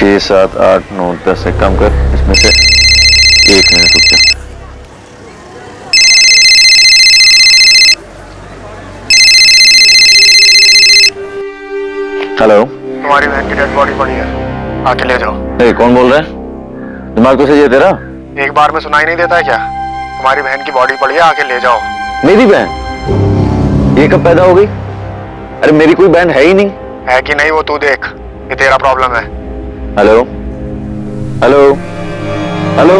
6, 7, 8, 9, 10 एक काम कर, इसमें से 1 मिनट रुक जा। हेलो, तुम्हारी बहन की डेड बॉडी पड़ी है, आके ले जाओ। कौन बोल रहा है? दिमाग तो सही है तेरा? एक बार में सुनाई नहीं देता है क्या? तुम्हारी बहन की बॉडी पड़ी है, आके ले जाओ। मेरी बहन? ये कब पैदा हो गई? अरे मेरी कोई बहन है ही नहीं। है कि नहीं वो तू देख, ये तेरा प्रॉब्लम है। Hello hello hello,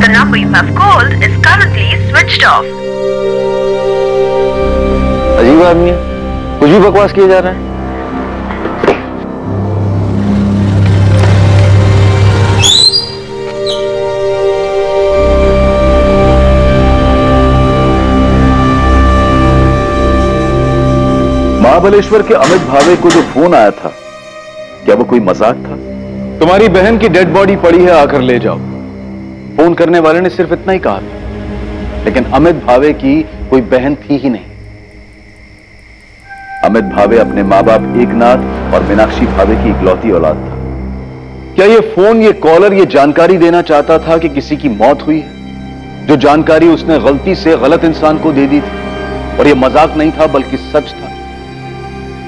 The number you have called is currently switched off. अजीब आदमी है, कुछ भी बकवास किए जा रहा है। महाबलेश्वर के अमित भावे को जो फोन आया था, क्या वो कोई मजाक था? तुम्हारी बहन की डेड बॉडी पड़ी है, आकर ले जाओ। फोन करने वाले ने सिर्फ इतना ही कहा था, लेकिन अमित भावे की कोई बहन थी ही नहीं। अमित भावे अपने मां बाप एकनाथ और मीनाक्षी भावे की इकलौती औलाद था। क्या ये फोन, ये कॉलर ये जानकारी देना चाहता था कि किसी की मौत हुई है? जो जानकारी उसने गलती से गलत इंसान को दे दी थी, और ये मजाक नहीं था बल्कि सच था।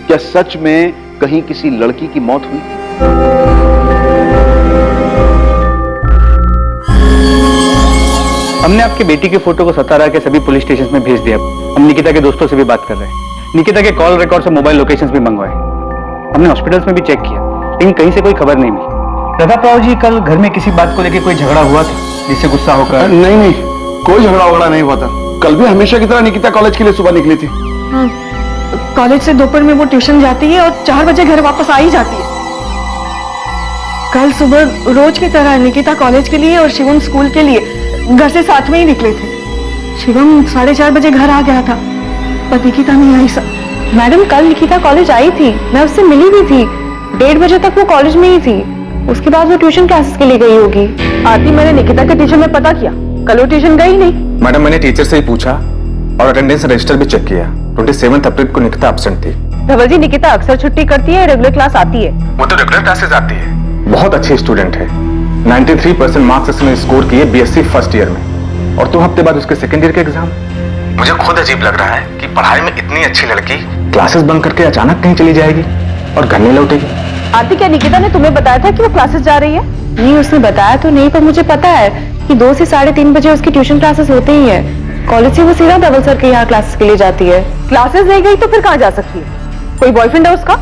क्या सच में कहीं किसी लड़की की मौत हुई? हमने आपकी बेटी की फोटो को सतारा के सभी पुलिस स्टेशन में भेज दिया। हम निकिता के दोस्तों से भी बात कर रहे हैं। निकिता के कॉल रिकॉर्ड से मोबाइल लोकेशंस भी मंगवाए। हमने हॉस्पिटल्स में भी चेक किया, लेकिन कहीं से कोई खबर नहीं मिली। प्रतापराव जी, कल घर में किसी बात को लेकर कोई झगड़ा हुआ था जिससे गुस्सा होकर? नहीं, कोई झगड़ा वगड़ा नहीं हुआ था। कल भी हमेशा की तरह निकिता कॉलेज के लिए सुबह निकली थी। कॉलेज से दोपहर में वो ट्यूशन जाती है और 4 बजे घर वापस आ ही जाती है। कल सुबह रोज की तरह निकिता कॉलेज के लिए और शिवम स्कूल के लिए घर से साथ में ही निकले थे। शिवम 4:30 बजे घर आ गया था, पर निकिता नहीं आई सर। मैडम, कल निकिता कॉलेज आई थी, मैं उससे मिली भी थी। 1:30 बजे तक वो कॉलेज में ही थी। उसके बाद वो ट्यूशन क्लासेस के लिए गई होगी। आरती, मैंने निकिता के टीचर में पता किया, कल वो ट्यूशन गई नहीं। मैडम, मैंने टीचर से ही पूछा और अटेंडेंस रजिस्टर भी चेक किया। 27 अप्रैल को निकिता एब्सेंट थी। धवल जी, निकिता अक्सर छुट्टी करती है, रेगुलर क्लास आती है। वो तो रेगुलर क्लासेस आती है। बहुत अच्छी स्टूडेंट है। 93% मार्क्स उसने स्कोर किए बीएससी फर्स्ट ईयर में, और 2 हफ्ते बाद उसके सेकंड ईयर के एग्जाम। मुझे खुद अजीब लग रहा है कि पढ़ाई में इतनी अच्छी लड़की क्लासेस बंक करके अचानक कहीं चली जाएगी और घर नहीं लौटेगी। आरती, क्या निकिता ने तुम्हें बताया था कि वो क्लासेस जा रही है? नहीं, उसने बताया तो नहीं, पर मुझे पता है कि 2 से 3:30 बजे उसकी ट्यूशन क्लासेस होते ही है। कॉलेज से वो सीधा धवल सर के यहाँ क्लासेस के लिए जाती है। क्लासेस नहीं गई तो फिर कहाँ जा सकती है? कोई बॉयफ्रेंड है उसका?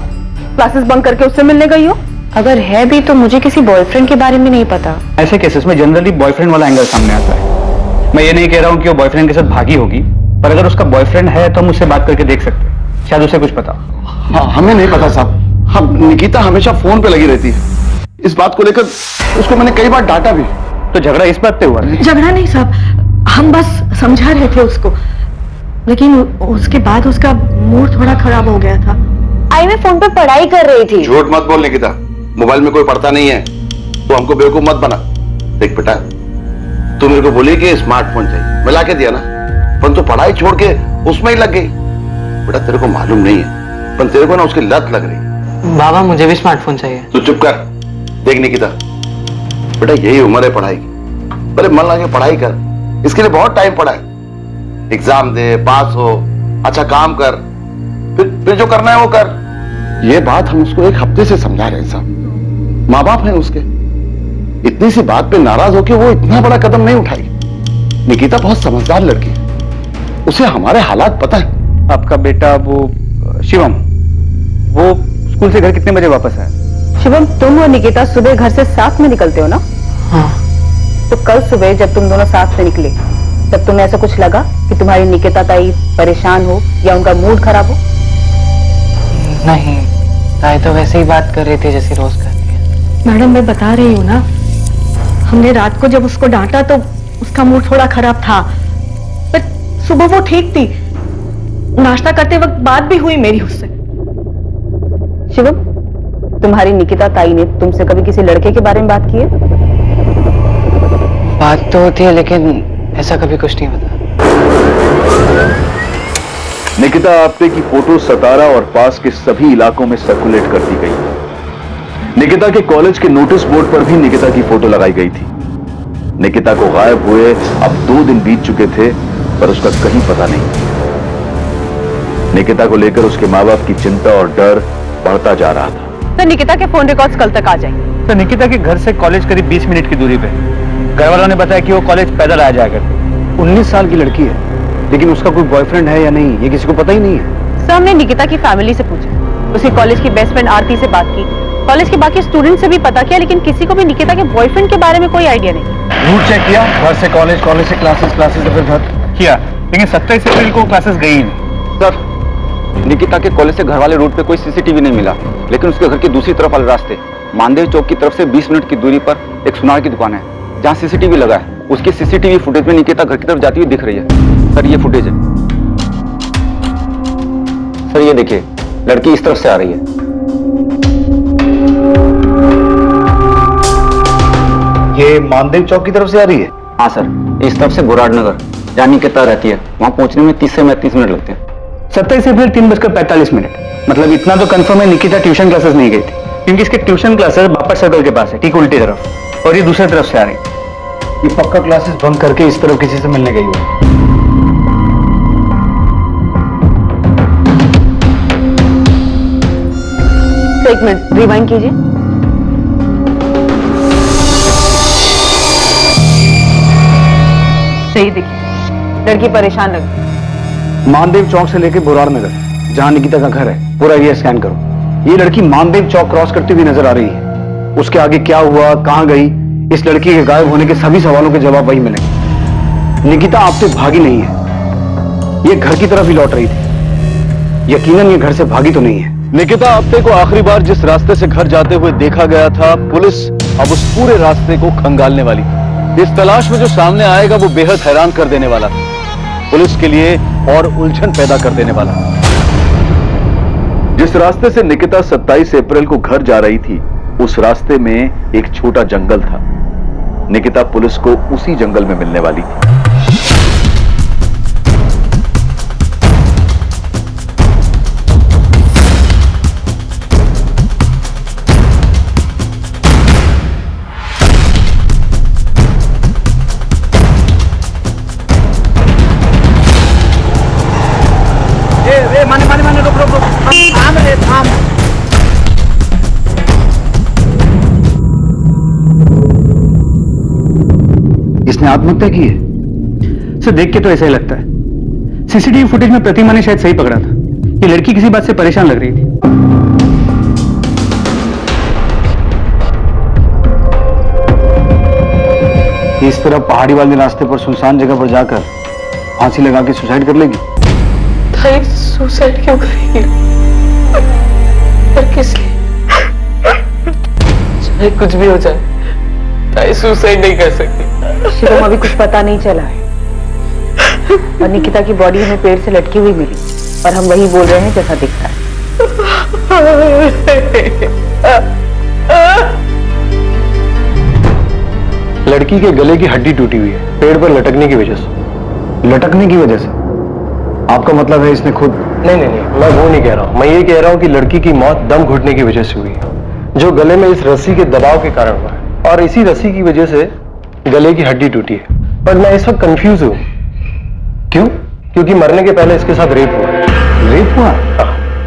क्लासेस बंक करके उससे मिलने गई हो? अगर है भी तो मुझे किसी बॉयफ्रेंड के बारे में नहीं पता। ऐसे केसेस में जनरली बॉयफ्रेंड वाला एंगल सामने आता है। मैं ये नहीं कह रहा हूँ कि वो बॉयफ्रेंड के साथ भागी होगी, पर अगर उसका बॉयफ्रेंड है तो हम उससे बात करके देख सकते हैं, शायद उसे कुछ पता। हाँ, हमें नहीं पता साहब। हम निकिता हमेशा फोन पे लगी रहती है। इस बात को लेकर उसको मैंने कई बार डांटा भी। तो झगड़ा इस बात पे हुआ? झगड़ा नहीं साहब, हम बस समझा रहे थे उसको, लेकिन उसके बाद उसका मूड थोड़ा खराब हो गया था। आई मैं फोन पे पढ़ाई कर रही थी। झूठ मत बोल निकिता, मोबाइल में कोई पढ़ता नहीं है। तो हमको बेवकूफ मत बना। देख बेटा, तू मेरे को बोली कि स्मार्टफोन चाहिए, मैं लाके दिया ना, पर तू पढ़ाई छोड़ के उसमें ही लग गई। बेटा तेरे को मालूम नहीं है, पर तेरे को ना उसकी लत लग रही। बाबा, मुझे भी स्मार्टफोन चाहिए। तू चुप कर। देख निकिता, बेटा यही उम्र है पढ़ाई की। पहले मन लगा के पढ़ाई कर, इसके लिए बहुत टाइम पड़ा है। एग्जाम दे, पास हो, अच्छा काम कर, फिर जो करना है वो कर। ये बात हम उसको 1 हफ्ते से समझा रहे हैं साहब। माँ बाप हैं उसके, इतनी सी बात पे नाराज होकर वो इतना बड़ा कदम नहीं उठाई। निकिता बहुत समझदार लड़की है, उसे हमारे हालात पता है। आपका बेटा वो शिवम, वो स्कूल से घर कितने बजे वापस आया? शिवम, तुम और निकिता सुबह घर से साथ में निकलते हो ना? हाँ। तो कल सुबह जब तुम दोनों साथ में निकले, तब तुम्हें ऐसा कुछ लगा कि तुम्हारी निकिता ताई परेशान हो या उनका मूड खराब हो? नहीं, ताई तो वैसे ही बात कर रही थी जैसे रोज करती है। मैडम, मैं बता रही हूँ ना, हमने रात को जब उसको डांटा तो उसका मूड थोड़ा खराब था, पर सुबह वो ठीक थी। नाश्ता करते वक्त बात भी हुई मेरी उससे। शिवम, तुम्हारी निकिता ताई ने तुमसे कभी किसी लड़के के बारे में बात की है? बात तो होती है, लेकिन ऐसा कभी कुछ नहीं होता। निकिता आप्टे की फोटो सतारा और पास के सभी इलाकों में सर्कुलेट कर दी गई। निकिता के कॉलेज के नोटिस बोर्ड पर भी निकिता की फोटो लगाई गई थी। निकिता को गायब हुए अब 2 दिन बीत चुके थे, पर उसका कहीं पता नहीं। निकिता को लेकर उसके मां बाप की चिंता और डर बढ़ता जा रहा था। सर, निकिता के फोन रिकॉर्ड्स कल तक आ जाएंगे। तो निकिता के घर से कॉलेज करीब 20 मिनट की दूरी पे। घर वालों ने बताया कि वो कॉलेज पैदल आ जाया करती। 19 साल की लड़की है, लेकिन उसका कोई बॉयफ्रेंड है या नहीं ये किसी को पता ही नहीं है। सर, हमने निकिता की फैमिली से पूछा, उसके कॉलेज की बेस्ट फ्रेंड आरती से बात की, कॉलेज के बाकी स्टूडेंट से भी पता किया, लेकिन किसी को भी निकिता के बॉयफ्रेंड के बारे में कोई आइडिया नहीं। रूट चेक किया, घर से कॉलेज, कॉलेज से क्लासेस, क्लासेस से फिर घर किया, लेकिन 27 अप्रैल को क्लासेस गई ही नहीं। सर, निकिता के कॉलेज से घर वाले रूट पे कोई सीसीटीवी नहीं मिला, लेकिन उसके घर की दूसरी तरफ वाले रास्ते मानदेव चौक की तरफ से 20 मिनट की दूरी पर एक सुनार की दुकान है जहां सीसीटीवी लगा है। उसकी सीसीटीवी फुटेज में निकिता घर की तरफ जाती हुई दिख रही है। सर, ये फुटेज है। सर, ये देखिए, लड़की इस तरफ से आ रही है। ये मानदेव चौक की तरफ से आ रही है? हाँ सर, इस तरफ से बुराड़ नगर जहां निकिता रहती है, वहां पहुंचने में 30 से 35 मिनट लगते हैं। 27 अप्रैल 3:45, मतलब इतना तो कंफर्म है निकिता ट्यूशन क्लासेस नहीं गई थी, क्योंकि इसके ट्यूशन क्लासेस बापर सर्कल के पास है, ठीक उल्टी तरफ, और ये दूसरी तरफ से आ रही है। ये पक्का क्लासेस बंक करके इस तरफ किसी से मिलने गई हो। एक मिनट रिवाइंड कीजिए। सही देखिए, लड़की परेशान लग रही। मानदेव चौक से लेके बुराड़ नगर जहां निकिता का घर है, पूरा एरिया स्कैन करो। ये लड़की मानदेव चौक क्रॉस करती हुई नजर आ रही है। उसके आगे क्या हुआ, कहां गई, इस लड़की के गायब होने के सभी सवालों के जवाब वही मिलेंगे। निकिता आपसे भागी नहीं है, ये घर की तरफ ही लौट रही थी। यकीनन ये घर से भागी तो नहीं है। निकिता आप्टे को आखिरी बार जिस रास्ते से घर जाते हुए देखा गया था, पुलिस अब उस पूरे रास्ते को खंगालने वाली थी। इस तलाश में जो सामने आएगा वो बेहद हैरान कर देने वाला था, पुलिस के लिए और उलझन पैदा कर देने वाला। जिस रास्ते से निकिता 27 अप्रैल को घर जा रही थी, उस रास्ते में एक छोटा जंगल था। निकिता पुलिस को उसी जंगल में मिलने वाली थी। माने रुक थाम रे थाम। इसने आत्महत्या की है? सर, देख के तो ऐसा ही लगता है। सीसीटीवी फुटेज में प्रतिमा ने शायद सही पकड़ा था। ये लड़की किसी बात से परेशान लग रही थी। इस तरह पहाड़ी वाले रास्ते पर सुनसान जगह पर जाकर फांसी लगा के सुसाइड कर लेगी? सुसाइड क्यों करेंगे? पर किस लिए? चाहे कुछ भी हो जाए, ताई सुसाइड नहीं कर सकती। शिवम, अभी कुछ पता नहीं चला है, और निकिता की बॉडी हमें पेड़ से लटकी हुई मिली, और हम वही बोल रहे हैं जैसा दिखता है। लड़की के गले की हड्डी टूटी हुई है, पेड़ पर लटकने की वजह से। लटकने की वजह से? आपका मतलब है इसने खुद? नहीं, मैं वो नहीं कह रहा हूँ। मैं ये कह रहा हूँ कि लड़की की मौत दम घुटने की वजह से हुई है, जो गले में इस रस्सी के दबाव के कारण हुआ है, और इसी रस्सी की वजह से गले की हड्डी टूटी है। पर मैं इस वक्त कंफ्यूज हूँ। क्यों? क्योंकि मरने के पहले इसके साथ रेप हुआ। रेप हुआ?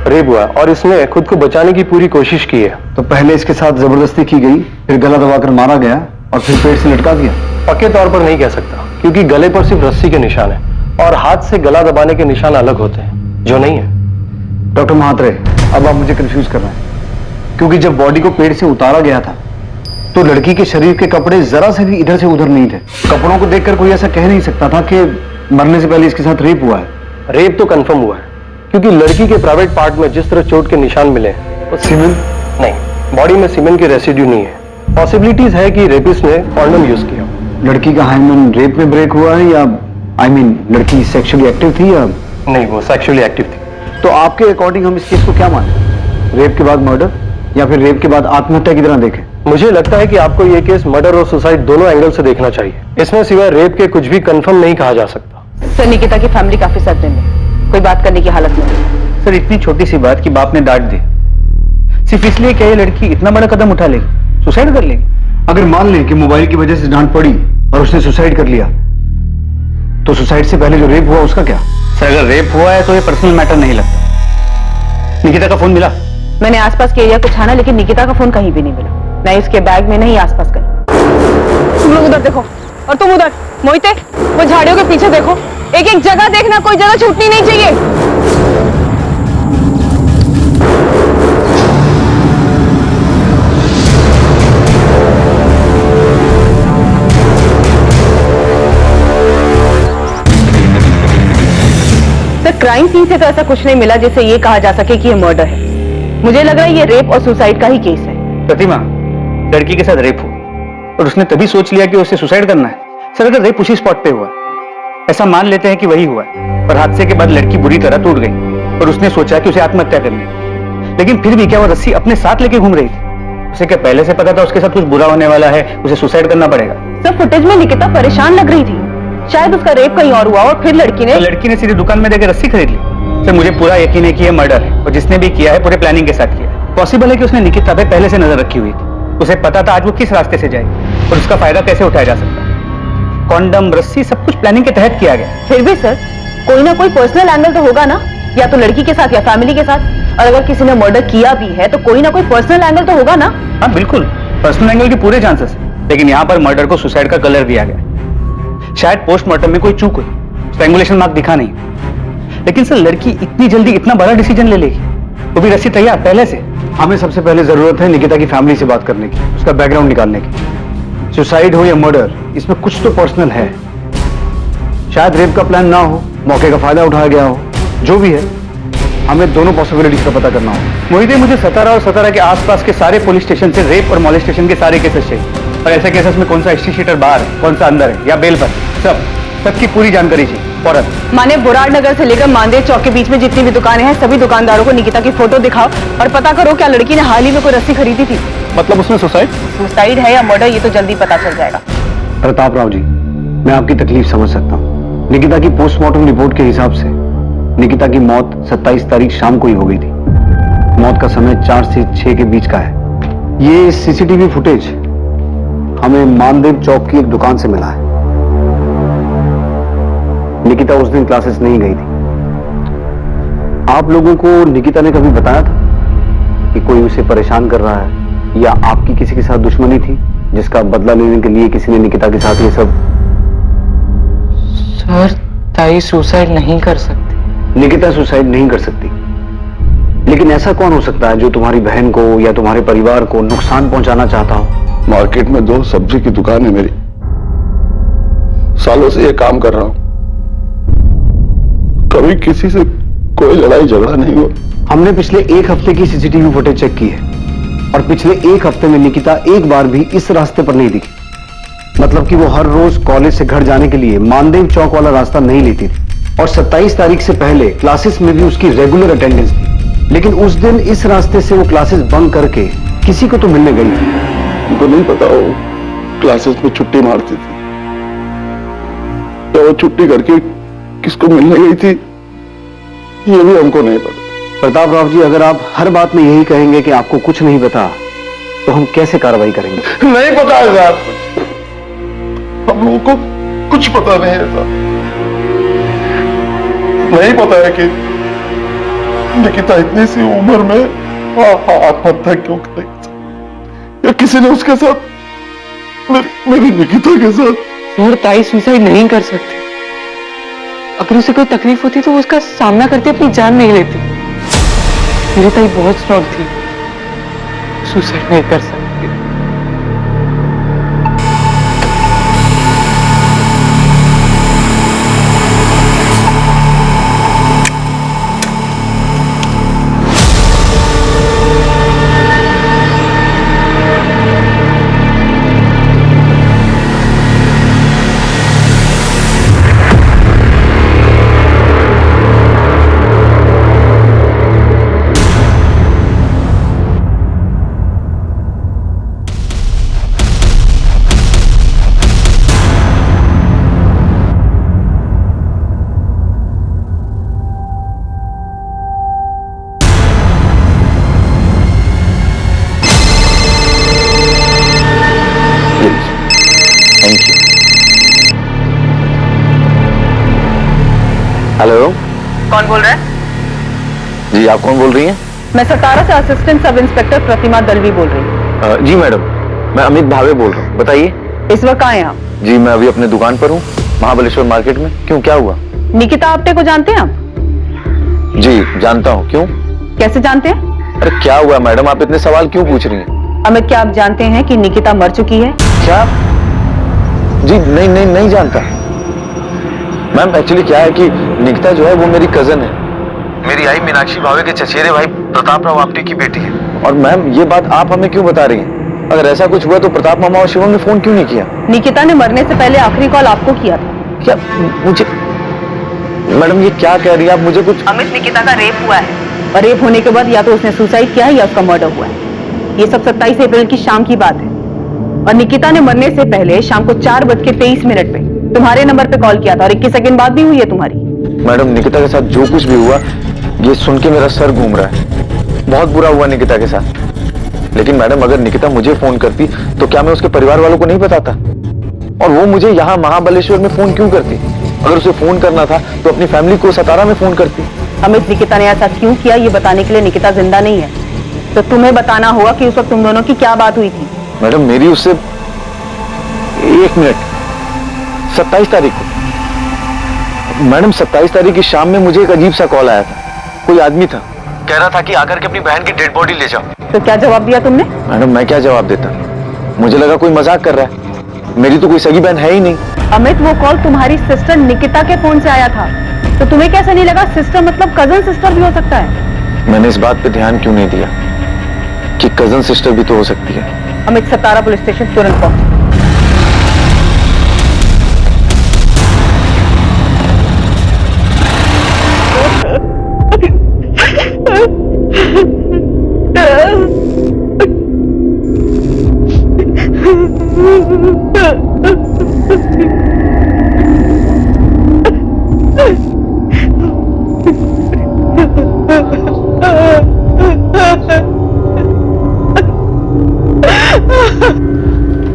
रेप हुआ, और इसने खुद को बचाने की पूरी कोशिश की है। तो पहले इसके साथ जबरदस्ती की गई, फिर गला दबाकर मारा गया, और फिर पेड़ से लटका दिया? पक्के तौर पर नहीं कह सकता, क्योंकि गले पर सिर्फ रस्सी के निशान है, और हाथ से गला दबाने के निशान अलग होते हैं, जो नहीं है। डॉक्टर महात्रे, अब आप मुझे कंफ्यूज कर रहे हैं, क्योंकि जब बॉडी को पेड़ से उतारा गया था तो लड़की के शरीर के कपड़े जरा से भी इधर से उधर नहीं थे। कपड़ों को देखकर कोई ऐसा कह नहीं सकता था कि मरने से पहले इसके साथ रेप हुआ है। रेप तो कंफर्म हुआ है, क्योंकि लड़की के प्राइवेट पार्ट में जिस तरह चोट के निशान मिले, तो सीमेन? नहीं, बॉडी में सीमेन के रेसिड्यू नहीं है। पॉसिबिलिटीज है कि रेपिस्ट ने कॉन्डोम यूज किया। लड़की का हाइमन रेप में ब्रेक हुआ है, या लड़की सेक्सुअली एक्टिव थी या नहीं? वो सेक्सुअली एक्टिव थी। तो आपके अकॉर्डिंग हम इस केस को क्या माने? रेप के बाद मर्डर, या फिर रेप के बाद आत्महत्या की तरह देखें? मुझे लगता है कि आपको ये केस मर्डर और सुसाइड दोनों एंगल से देखना चाहिए। इसमें सिवाय रेप के कुछ भी कंफर्म नहीं कहा जा सकता। सर, निकिता की फैमिली काफी सदमे में, कोई बात करने की हालत में नहीं। सर इतनी छोटी सी बात कि बाप ने डांट दी, सिर्फ इसलिए क्या ये लड़की इतना बड़ा कदम उठा लेगी, सुसाइड कर लेगी? अगर मान लें कि मोबाइल की वजह से डांट पड़ी और उसने सुसाइड कर लिया, तो सुसाइड से पहले जो रेप हुआ उसका क्या? सर अगर रेप हुआ है तो ये पर्सनल मैटर नहीं लगता। निकिता का फोन मिला? मैंने आसपास के एरिया को छाना, लेकिन निकिता का फोन कहीं भी नहीं मिला, नहीं उसके बैग में, नहीं आसपास कहीं। तुम लोग उधर देखो और तुम उधर। मोहिते, वो झाड़ियों के पीछे देखो, एक एक जगह देखना, कोई जगह छूटनी नहीं चाहिए। सर क्राइम सीन से तो ऐसा कुछ नहीं मिला जिससे ये कहा जा सके कि ये मर्डर है। मुझे लग रहा है ये रेप और सुसाइड का ही केस है। प्रतिमा, लड़की के साथ रेप हुआ और उसने तभी सोच लिया कि उसे सुसाइड करना है। सर अगर रेप उसी स्पॉट पे हुआ, ऐसा मान लेते हैं कि वही हुआ है, पर हादसे के बाद लड़की बुरी तरह टूट गई और उसने सोचा कि उसे आत्महत्या करनी है, लेकिन फिर भी क्या वो रस्सी अपने साथ लेके घूम रही थी? उसे क्या पहले से पता था उसके साथ कुछ बुरा होने वाला है, उसे सुसाइड करना पड़ेगा? सर फुटेज में निकिता परेशान लग रही थी, शायद उसका रेप कहीं और हुआ और फिर लड़की ने सीधे दुकान में देकर रस्सी खरीद ली। सर मुझे पूरा यकीन है कि यह मर्डर है और जिसने भी किया है पूरे प्लानिंग के साथ किया है। पॉसिबल है कि उसने निकिता पे पहले से नजर रखी हुई थी, उसे पता था आज वो किस रास्ते से जाएगी और उसका फायदा कैसे उठाया जा सकता है। कॉन्डम, रस्सी, सब कुछ प्लानिंग के तहत किया गया। फिर भी सर कोई ना कोई पर्सनल एंगल तो होगा ना, या तो लड़की के साथ या फैमिली के साथ, और अगर किसी ने मर्डर किया भी है तो कोई ना कोई पर्सनल एंगल तो होगा ना। हाँ बिल्कुल, पर्सनल एंगल के पूरे चांसेस, लेकिन यहाँ पर मर्डर को सुसाइड का कलर दिया गया। शायद पोस्टमार्टम में कोई चूक हुई, स्ट्रैंगुलेशन मार्क दिखा नहीं, लेकिन सर लड़की इतनी जल्दी इतना बड़ा डिसीजन ले लेगी, वो भी रस्सी तैयार पहले से। हमें सबसे पहले जरूरत है निकिता की फैमिली से बात करने की, उसका बैकग्राउंड निकालने की। सुसाइड हो या मर्डर, इसमें कुछ तो पर्सनल है। शायद रेप का प्लान ना हो, मौके का फायदा उठाया गया हो, जो भी है हमें दोनों पॉसिबिलिटीज का पता करना हो। मोहिते, मुझे सतारा और सतारा के आसपास के सारे पुलिस स्टेशन से रेप और मॉलेस्टेशन के सारे केसेस चाहिए, और ऐसे केसेस में कौन सा हिस्ट्री शीटर बाहर है, कौन सा अंदर है या बेल पर, सबकी पूरी जानकारी चाहिए फौरन। माने बुराड़ नगर से लेकर मानदेव चौक के बीच में जितनी भी दुकानें हैं, सभी दुकानदारों को निकिता की फोटो दिखाओ और पता करो क्या लड़की ने हाल ही में कोई रस्सी खरीदी थी। मतलब उसमें सुसाइड है या मर्डर, ये तो जल्दी पता चल जाएगा। प्रताप राव जी, मैं आपकी तकलीफ समझ सकता हूँ। निकिता की पोस्टमार्टम रिपोर्ट के हिसाब से निकिता की मौत 27 तारीख शाम को ही हो गई थी। मौत का समय 4 से 6 के बीच का है। ये सीसीटीवी फुटेज हमें मानदेव चौक की एक दुकान से मिला है। निकिता उस दिन क्लासेस नहीं गई थी। आप लोगों को निकिता ने कभी बताया था कि कोई उसे परेशान कर रहा है या आपकी किसी के साथ दुश्मनी थी जिसका बदला लेने के लिए किसी ने निकिता के साथ ये सब? सर ताई सुसाइड नहीं कर सकती। निकिता सुसाइड नहीं कर सकती, लेकिन ऐसा कौन हो सकता है जो तुम्हारी बहन को या तुम्हारे परिवार को नुकसान पहुंचाना चाहता हो? मार्केट में 2 सब्जी की दुकान है मेरी, सालों से ये काम कर रहा हूं, कभी किसी से कोई लड़ाई झगड़ा नहीं हुआ। हमने पिछले 1 हफ्ते की सीसीटीवी फुटेज चेक की है और पिछले 1 हफ्ते में निकिता एक बार भी इस रास्ते पर नहीं दिखी। मतलब कि वो हर रोज कॉलेज से घर जाने के लिए मानदेव चौक वाला रास्ता नहीं लेती थी, और 27 तारीख से पहले क्लासेस में भी उसकी रेगुलर अटेंडेंस थी। लेकिन उस दिन इस रास्ते से वो क्लासेस बंक करके किसी को तो मिलने गई थी। उनको नहीं पता वो क्लासेस में छुट्टी मारती थी, तो वो छुट्टी करके किसको मिलने गई थी ये भी हमको नहीं पता। प्रताप राव जी, अगर आप हर बात में यही कहेंगे कि आपको कुछ नहीं पता, तो हम कैसे कार्रवाई करेंगे? नहीं पता है साहब, हम लोगों को कुछ पता नहीं है साहब। नहीं पता है कि निकिता इतनी सी उम्र में आत्महत्या क्यों करेगी, या किसी ने उसके साथ मेरी निकिता के साथ। सर ताई सुसाइड नहीं कर सकती। अगर उसे कोई तकलीफ होती तो वो उसका सामना करती अपनी जान नहीं लेती। मेरी ताई बहुत स्ट्रॉन्ग थी, सुसाइड नहीं कर सकती। हेलो, कौन बोल रहा है? जी आप कौन बोल रही हैं? मैं सतारा से असिस्टेंट सब इंस्पेक्टर प्रतिमा दलवी बोल रही हूँ। जी मैडम, मैं अमित भावे बोल रहा हूँ, बताइए। इस वक्त कहाँ हैं आप? जी मैं अभी अपने दुकान पर हूँ, महाबलेश्वर मार्केट में। क्यों, क्या हुआ? निकिता आप्टे को जानते हैं आप? जी जानता हूँ। क्यों? कैसे जानते हैं? अरे क्या हुआ मैडम, आप इतने सवाल क्यों पूछ रही हैं? अमित, क्या आप जानते हैं कि निकिता मर चुकी है? क्या? जी नहीं नहीं नहीं जानता मैम। एक्चुअली क्या है कि निकिता जो है वो मेरी कजन है, मेरी आई मीनाक्षी भावे के चचेरे भाई प्रताप राव आप्टे की बेटी है। और मैम ये बात आप हमें क्यों बता रही हैं? अगर ऐसा कुछ हुआ तो प्रताप मामा और शिवम ने फोन क्यों नहीं किया? निकिता ने मरने से पहले आखिरी कॉल आपको किया था। क्या? मुझे मैडम ये क्या कह रही है आप? मुझे कुछ... अमित, निकिता का रेप हुआ है और रेप होने के बाद या तो उसने सुसाइड किया है या उसका मर्डर हुआ है। ये सब 27 अप्रैल की शाम की बात है और निकिता ने मरने से पहले शाम को 4:23 पे तुम्हारे नंबर पे कॉल किया था और 21 सेकंड बाद भी हुई है तुम्हारी। मैडम निकिता के साथ जो कुछ भी हुआ ये सुन के मेरा सर घूम रहा है। बहुत बुरा हुआ निकिता के साथ। लेकिन मैडम अगर निकिता मुझे फोन करती तो क्या मैं उसके परिवार वालों को नहीं बताता? और वो मुझे यहाँ महाबलेश्वर में फोन क्यों करती? अगर उसे फोन करना था तो अपनी फैमिली को सतारा में फोन करती। अमित, निकिता ने ऐसा क्यों किया ये बताने के लिए निकिता जिंदा नहीं है, तो तुम्हें बताना होगा कि उस वक्त तुम दोनों की क्या बात हुई थी। मैडम मेरी उससे 1 मिनट 27 तारीख को मैडम 27 तारीख की शाम में मुझे एक अजीब सा कॉल आया था। कोई आदमी था, कह रहा था कि आकर के अपनी बहन की डेड बॉडी ले जाओ। तो क्या जवाब दिया तुमने? मैडम मैं क्या जवाब देता? मुझे लगा कोई मजाक कर रहा है। मेरी तो कोई सगी बहन है ही नहीं। अमित, वो कॉल तुम्हारी सिस्टर निकिता के फोन से आया था, तो तुम्हें कैसे नहीं लगा सिस्टर मतलब कजन सिस्टर भी हो सकता है? मैंने इस बात पे ध्यान क्यों नहीं दिया कि कजन सिस्टर भी तो हो सकती है। अमित, सतारा पुलिस स्टेशन तुरंत पहुंचो।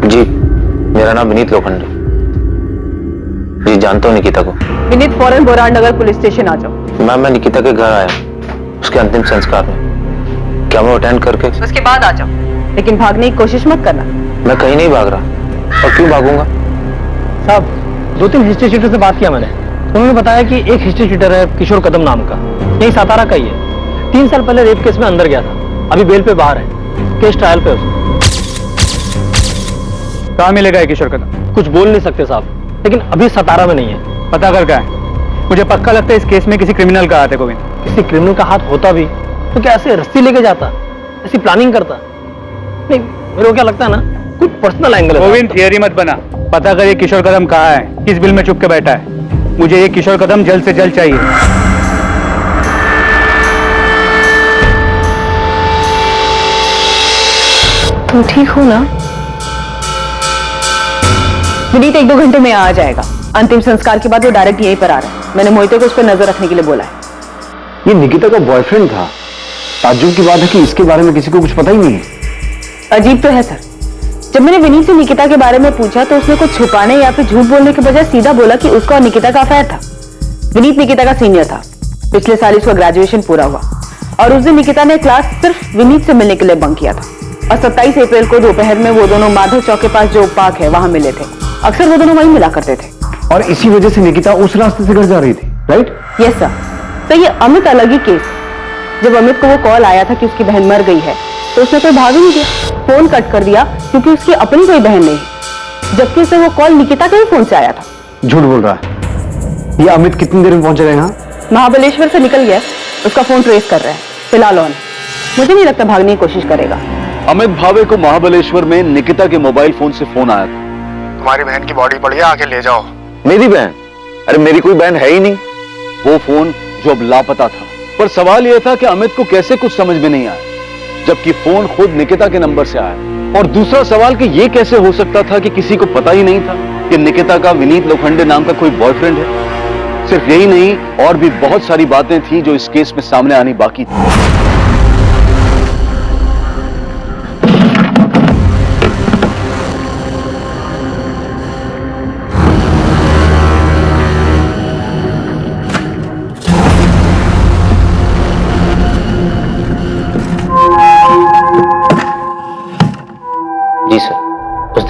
जी मेरा नाम विनीत लोखंडे। जी जानता हूँ निकिता को। विनीत, फौरन बोराड़ नगर पुलिस स्टेशन आ जाओ। मैम मैं निकिता के घर आया, उसके अंतिम संस्कार में। क्या मैं अटेंड करके? उसके बाद आ जाओ, लेकिन भागने की कोशिश मत करना। मैं कहीं नहीं भाग रहा। और क्यों भागूंगा? साहब 2-3 हिस्ट्री शीटर से बात किया मैंने, उन्होंने बताया कि एक हिस्ट्री शीटर है किशोर कदम नाम का, यही सातारा का ही है। 3 साल पहले रेप केस में अंदर गया था, अभी बेल पे बाहर है, केस ट्रायल पे उसका। कहाँ मिलेगा ये किशोर कदम? कुछ बोल नहीं सकते साहब, लेकिन अभी सतारा में नहीं है। पता कर क्या है? मुझे पक्का लगता है इस केस में किसी क्रिमिनल का हाथ है। गोविंद, किसी क्रिमिनल का हाथ होता भी तो क्या ऐसे रस्सी लेके जाता, ऐसी प्लानिंग करता? नहीं, मेरे को क्या लगता है ना, कुछ पर्सनल एंगल है। गोविंद थियरी मत बना, पता कर ये किशोर कदम कहाँ है, किस बिल में चुप के बैठा है। मुझे ये किशोर कदम जल्द से जल्द चाहिए। तुम ठीक हो ना? विनीत 1-2 घंटे में आ जाएगा। अंतिम संस्कार के बाद वो डायरेक्ट यहीं पर आ रहा है। मैंने मोहिते को उस पर नजर रखने के लिए बोला है। ये निकिता का बॉयफ्रेंड था। ताज्जुब की बात है कि इसके बारे में किसी को कुछ पता ही नहीं है। अजीब तो है सर। जब मैंने विनीत से निकिता के बारे में पूछा तो उसने कुछ छुपाने या फिर झूठ बोलने के बजाय सीधा बोला कि उसका और निकिता का अफेयर था। विनीत निकिता का सीनियर था, पिछले साल उसका ग्रेजुएशन पूरा हुआ और उस दिन निकिता ने क्लास सिर्फ विनीत से मिलने के लिए बंक किया था। और 27 अप्रैल को दोपहर में वो दोनों माधव चौक के पास जो पार्क है वहां मिले थे। अक्सर वो दोनों वहीं मिला करते थे। और इसी वजह से निकिता उस रास्ते से घर जा रही थी, राइट? Yes sir. तो ये अमित अलग ही केस। जब अमित को वो कॉल आया था कि उसकी बहन मर गई है तो उसने कोई भाव ही नहीं दिया, फोन कट कर दिया क्योंकि उसकी अपनी कोई बहन नहीं है, जबकि उसे वो कॉल निकिता के ही फोन से आया था। झूठ बोल रहा है। ये अमित कितनी देर में पहुंचेगा यहाँ? महाबलेश्वर से निकल गया, उसका फोन ट्रेस कर रहा है फिलहाल ऑन। मुझे नहीं लगता भागने की कोशिश करेगा। अमित भावे को महाबलेश्वर में निकिता के मोबाइल फोन से फोन आया था। तुम्हारी बहन की बॉडी पड़ी है, आके ले जाओ। मेरी बहन? अरे मेरी कोई बहन है ही नहीं। वो फोन जो अब लापता था। पर सवाल यह था कि अमित को कैसे कुछ समझ में नहीं आया, जबकि फोन खुद निकिता के नंबर से आया। और दूसरा सवाल कि यह कैसे हो सकता था कि किसी को पता ही नहीं था कि निकिता का विनीत लोखंडे नाम का कोई बॉयफ्रेंड है। सिर्फ यही नहीं, और भी बहुत सारी बातें थी जो इस केस में सामने आनी बाकी थी।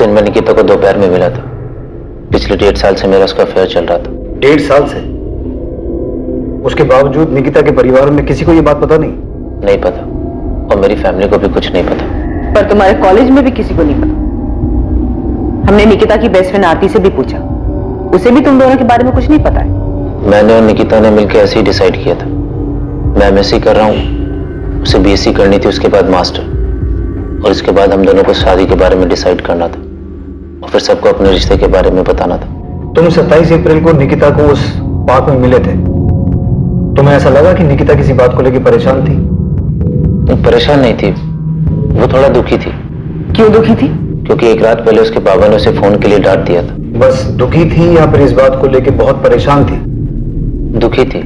दिन मैं निकिता को दोपहर में मिला था। पिछले 1.5 साल से मेरा उसका अफेयर चल रहा था। 1.5 साल से? उसके बावजूद निकिता के परिवार में किसी को ये बात पता नहीं? नहीं पता, और मेरी फैमिली को भी कुछ नहीं पता। पर तुम्हारे कॉलेज में भी किसी को नहीं पता? हमने निकिता की बेस्ट फ्रेंड आरती से भी पूछा, उसे भी तुम दोनों के बारे में कुछ नहीं पता है। मैंने और निकिता ने मिलकर ऐसे ही डिसाइड किया था। मैं एमएससी कर रहा हूँ, उसे बीएससी करनी थी, उसके बाद मास्टर, और इसके बाद हम दोनों को शादी के बारे में डिसाइड करना था और फिर सबको अपने रिश्ते के बारे में बताना था। तुम 27 अप्रैल को निकिता को उस पार्क में मिले थे। तुम्हें ऐसा लगा कि निकिता किसी बात को लेकर परेशान थी? परेशान नहीं थी, वो थोड़ा दुखी थी। क्यों दुखी थी? क्योंकि एक रात पहले उसके पापा ने उसे फोन के लिए डांट दिया था। बस दुखी थी या फिर इस बात को लेकर बहुत परेशान थी? दुखी थी,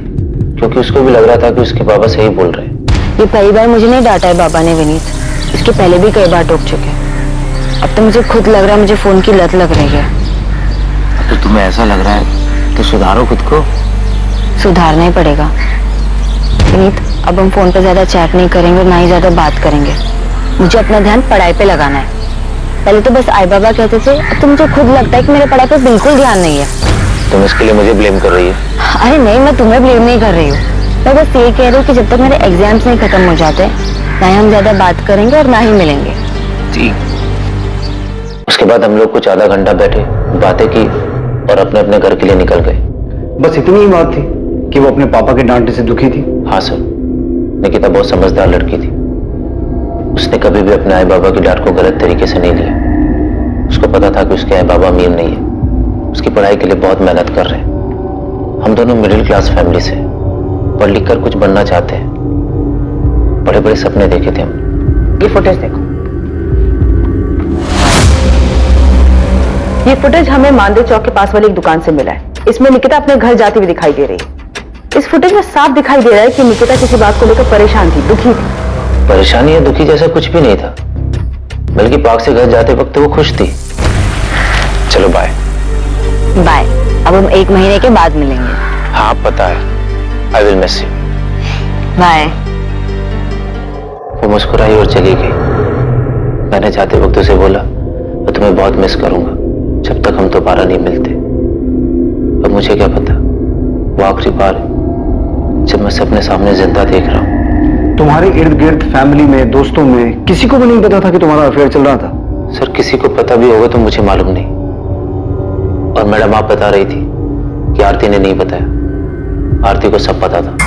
क्योंकि उसको भी लग रहा था कि उसके पापा सही बोल रहे हैं। ये पहली बार मुझे नहीं डांटा है बाबा ने विनीत, इसके पहले भी कई बार टोक चुके हैं। अब तो मुझे खुद लग रहा है मुझे फोन की लत लग रही है। तो तुम्हें ऐसा लग रहा है तो सुधारो खुद को। सुधारना ही पड़ेगा विनीत। अब हम फोन पे ज्यादा चैट नहीं करेंगे और ना ही ज्यादा बात करेंगे। मुझे अपना ध्यान पढ़ाई पे लगाना है। पहले तो बस आई बाबा कहते थे, अब तो मुझे खुद लगता है कि मेरे पढ़ाई पे बिल्कुल ध्यान नहीं है। तुम इसके लिए मुझे ब्लेम कर रही है? अरे नहीं, मैं तुम्हें ब्लेम नहीं कर रही हूँ। मैं बस ये कह रही हूँ कि जब तक मेरे एग्जाम्स नहीं खत्म हो जाते, ना ही हम ज्यादा बात करेंगे और ना ही मिलेंगे। ठीक। उसके बाद हम लोग कुछ आधा घंटा बैठे, बातें की और अपने अपने घर के लिए निकल गए। बस इतनी ही बात थी कि वो अपने पापा के डांटने से दुखी थी? हाँ सर, निकिता बहुत समझदार लड़की थी। उसने कभी भी अपने आई बाबा की डांट को गलत तरीके से नहीं लिया। उसको पता था कि उसके आई बाबा अमीर नहीं है, उसकी पढ़ाई के लिए बहुत मेहनत कर रहे हैं। हम दोनों मिडिल क्लास फैमिली से, पढ़ लिख कर कुछ बनना चाहते हैं। बड़े बड़े सपने देखे थे हम। ये फुटेज देखो। ये फुटेज हमें मानदेव चौक के पास वाली एक दुकान से मिला है। इसमें निकिता अपने घर जाती हुई दिखाई दे रही है। इस फुटेज में साफ दिखाई दे रहा है कि निकिता किसी बात को लेकर परेशान थी, दुखी थी। परेशानी या दुखी जैसा कुछ भी नहीं था, बल्कि पार्क से घर जाते वक्त वो खुश थी। चलो बाय। बाय। अब हम 1 महीने के बाद मिलेंगे। हाँ पता है, I will miss you. Bye. वो मुस्कुराई और चली गई। मैंने जाते वक्त उसे बोला, मैं तुम्हें बहुत मिस करूंगा जब तक हम दोबारा नहीं मिलते। अब मुझे क्या पता, वो आखिरी बार है जब मैं सपने सामने जिंदा देख रहा हूं। तुम्हारे इर्द गिर्द फैमिली में, दोस्तों में किसी को भी नहीं पता था कि तुम्हारा अफेयर चल रहा था? सर किसी को पता भी होगा तो मुझे मालूम नहीं। और मैडम आप बता रही थी कि आरती ने नहीं बताया। आरती को सब पता था।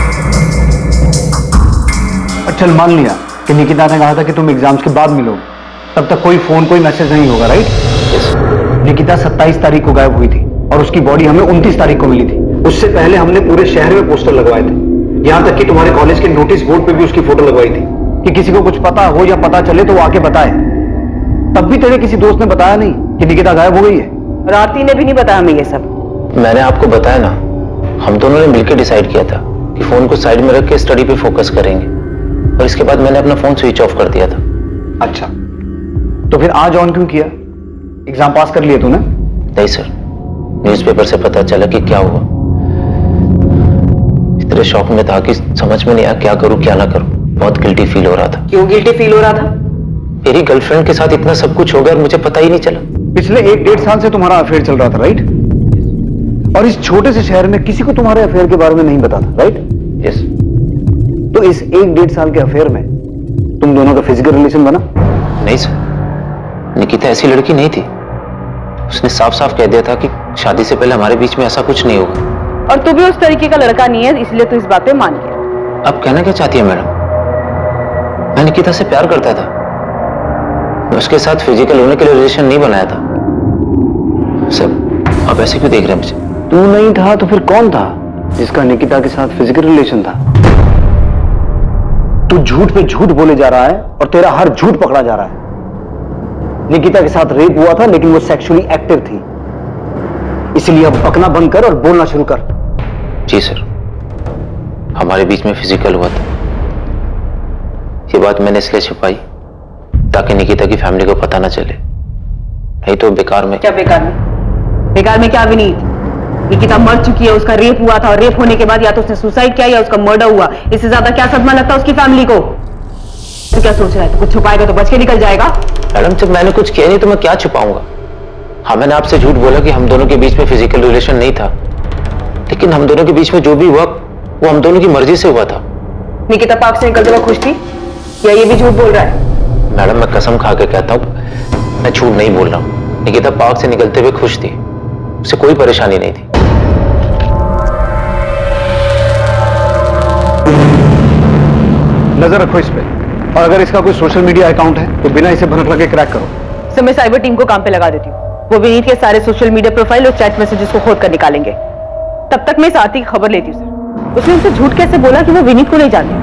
चल मान लिया कि निकिता ने कहा था कि तुम एग्जाम्स के बाद मिलोगे, तब तक कोई फोन कोई मैसेज नहीं होगा, राइट? निकिता 27 तारीख को गायब हुई थी और उसकी बॉडी हमें 29 तारीख को मिली थी। उससे पहले हमने पूरे शहर में पोस्टर लगवाए थे, यहां तक कि तुम्हारे कॉलेज के नोटिस बोर्ड पे भी उसकी फोटो लगवाई थी कि किसी को कुछ पता हो या पता चले तो वो आके बताए। तब भी तेरे किसी दोस्त ने बताया नहीं कि निकिता गायब हो गई है? और आरती ने भी नहीं बताया हमें ये सब। मैंने आपको बताया ना, हम दोनों ने मिलकर डिसाइड किया था कि फोन को साइड में रख के स्टडी पे फोकस करेंगे, और इसके बाद मैंने अपना फोन स्विच ऑफ कर दिया था। अच्छा, तो फिर आज ऑन क्यों किया? एग्जाम पास कर लिए तूने? नहीं सर, न्यूज़पेपर से पता चला कि क्या हुआ। इतने शौक में था कि समझ में नहीं आया क्या करूं क्या ना करूं। बहुत गिल्टी फील हो रहा था। क्यों गिल्टी फील हो रहा था? मेरी गर्लफ्रेंड के साथ इतना सब कुछ हो गया और मुझे पता ही नहीं चला। पिछले 1-1.5 साल से तुम्हारा अफेयर चल रहा था, राइट? और इस छोटे से शहर में किसी को तुम्हारे अफेयर के बारे में नहीं पता था, राइट? यस। तो इस 1-1.5 साल के अफेयर में तुम दोनों का फिजिकल रिलेशन बना? नहीं सर, निकिता ऐसी लड़की नहीं थी। उसने साफ साफ कह दिया था कि शादी से पहले हमारे बीच में ऐसा कुछ नहीं होगा। और तू भी उस तरीके का लड़का नहीं है, इसलिए तू इस बात पे मान गया। अब कहना क्या चाहती है मैडम? मैं निकिता से प्यार करता था, मैं उसके साथ फिजिकल होने के लिए रिलेशन नहीं बनाया था। सब आप ऐसे क्यों देख रहे हैं मुझे? तू नहीं था तो फिर कौन था जिसका निकिता के साथ फिजिकल रिलेशन था? तू झूठ पे झूठ बोले जा रहा है और तेरा हर झूठ पकड़ा जा रहा है। निकिता के साथ रेप हुआ था, लेकिन वो सेक्सुअली एक्टिव थी, इसलिए अब बकना बंद कर और बोलना शुरू कर। जी सर, हमारे बीच में फिजिकल हुआ था। ये बात मैंने इसलिए छुपाई ताकि निकिता की फैमिली को पता ना चले, नहीं तो बेकार में। क्या बेकार में? बेकार में क्या विनीत? निकिता मर चुकी है, उसका रेप हुआ था और रेप होने के बाद या तो उसने सुसाइड किया या उसका मर्डर हुआ। इससे ज्यादा क्या सदमा लगता है उसकी फैमिली को? तू क्या सोच रहा है? तो कुछ छुपाएगा तो बच के निकल जाएगा? मैडम जब मैंने कुछ किया नहीं तो मैं क्या छुपाऊंगा? हाँ, मैंने आपसे झूठ बोला कि हम दोनों के बीच में फिजिकल रिलेशन नहीं था, लेकिन हम दोनों के बीच में जो भी हुआ वो हम दोनों की मर्जी से हुआ था। निकिता पार्क से निकलते हुए खुश थी या ये भी झूठ बोल रहा है? मैडम, मैं कसम खा के कहता हूँ, मैं झूठ नहीं बोल रहा हूँ। निकिता पार्क से निकलते हुए खुश थी, उसे कोई परेशानी नहीं थी। नजर रखो इस पे, और अगर इसका कोई सोशल मीडिया अकाउंट है तो बिना इसे भनक लगे क्रैक करो। सर, मैं साइबर टीम को काम पे लगा देती हूँ। वो विनीत के सारे सोशल मीडिया प्रोफाइल और चैट मैसेजेस को खोद कर निकालेंगे। तब तक मैं इस आरती की खबर लेती हूँ सर। उसने उनसे झूठ कैसे बोला कि वो विनीत को नहीं जानती?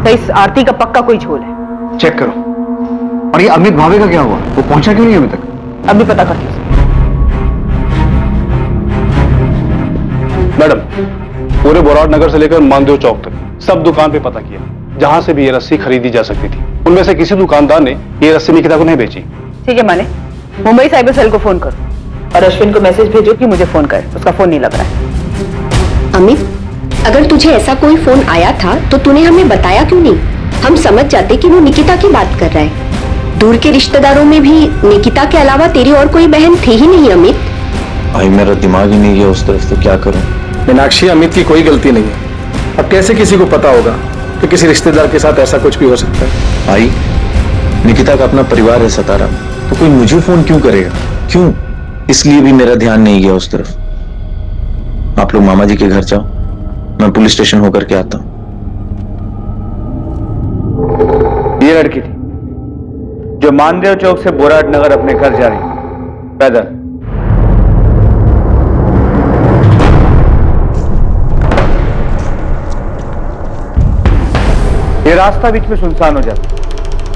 सर, इस आरती का पक्का कोई झोल है। चेक करो। और ये अमित भावे का क्या हुआ? वो पहुंचा क्यों नहीं अभी तक? अभी पता करती हूँ। मैडम, पूरे बोराड नगर से लेकर मानदेव चौक तक सब दुकान पे पता किया, जहां से भी ये रस्सी खरीदी जा सकती थी। उनमें से किसी दुकानदार ने ये रस्सी निकिता को नहीं बेची। ठीक है, माने मुंबई साइबर सेल को फोन करो और अश्विन को मैसेज भेजो कि मुझे फोन करे। उसका फोन नहीं लग रहा है। अमित, अगर तुझे ऐसा कोई फोन आया था तो तूने हमें बताया क्यों नहीं? हम समझ जाते कि वो निकिता की बात कर रहा है। दूर के रिश्तेदारों में भी निकिता के अलावा तेरी और कोई बहन थी ही नहीं अमित। भाई, मेरा दिमाग ही नहीं गया उस तरफ, तो क्या करूं? मीनाक्षी, अमित की कोई गलती नहीं है। अब कैसे किसी को पता होगा कि किसी रिश्तेदार के साथ ऐसा कुछ भी हो सकता है? भाई, निकिता का अपना परिवार है सतारा, तो कोई मुझे फोन क्यों करेगा? क्यों? इसलिए भी मेरा ध्यान नहीं गया उस तरफ। आप लोग मामा जी के घर जाओ, मैं पुलिस स्टेशन होकर के आता हूं। ये लड़की थी जो मानदेव चौक से बोराट नगर अपने घर जा रही पैदल। ये रास्ता बीच में सुनसान हो जाता,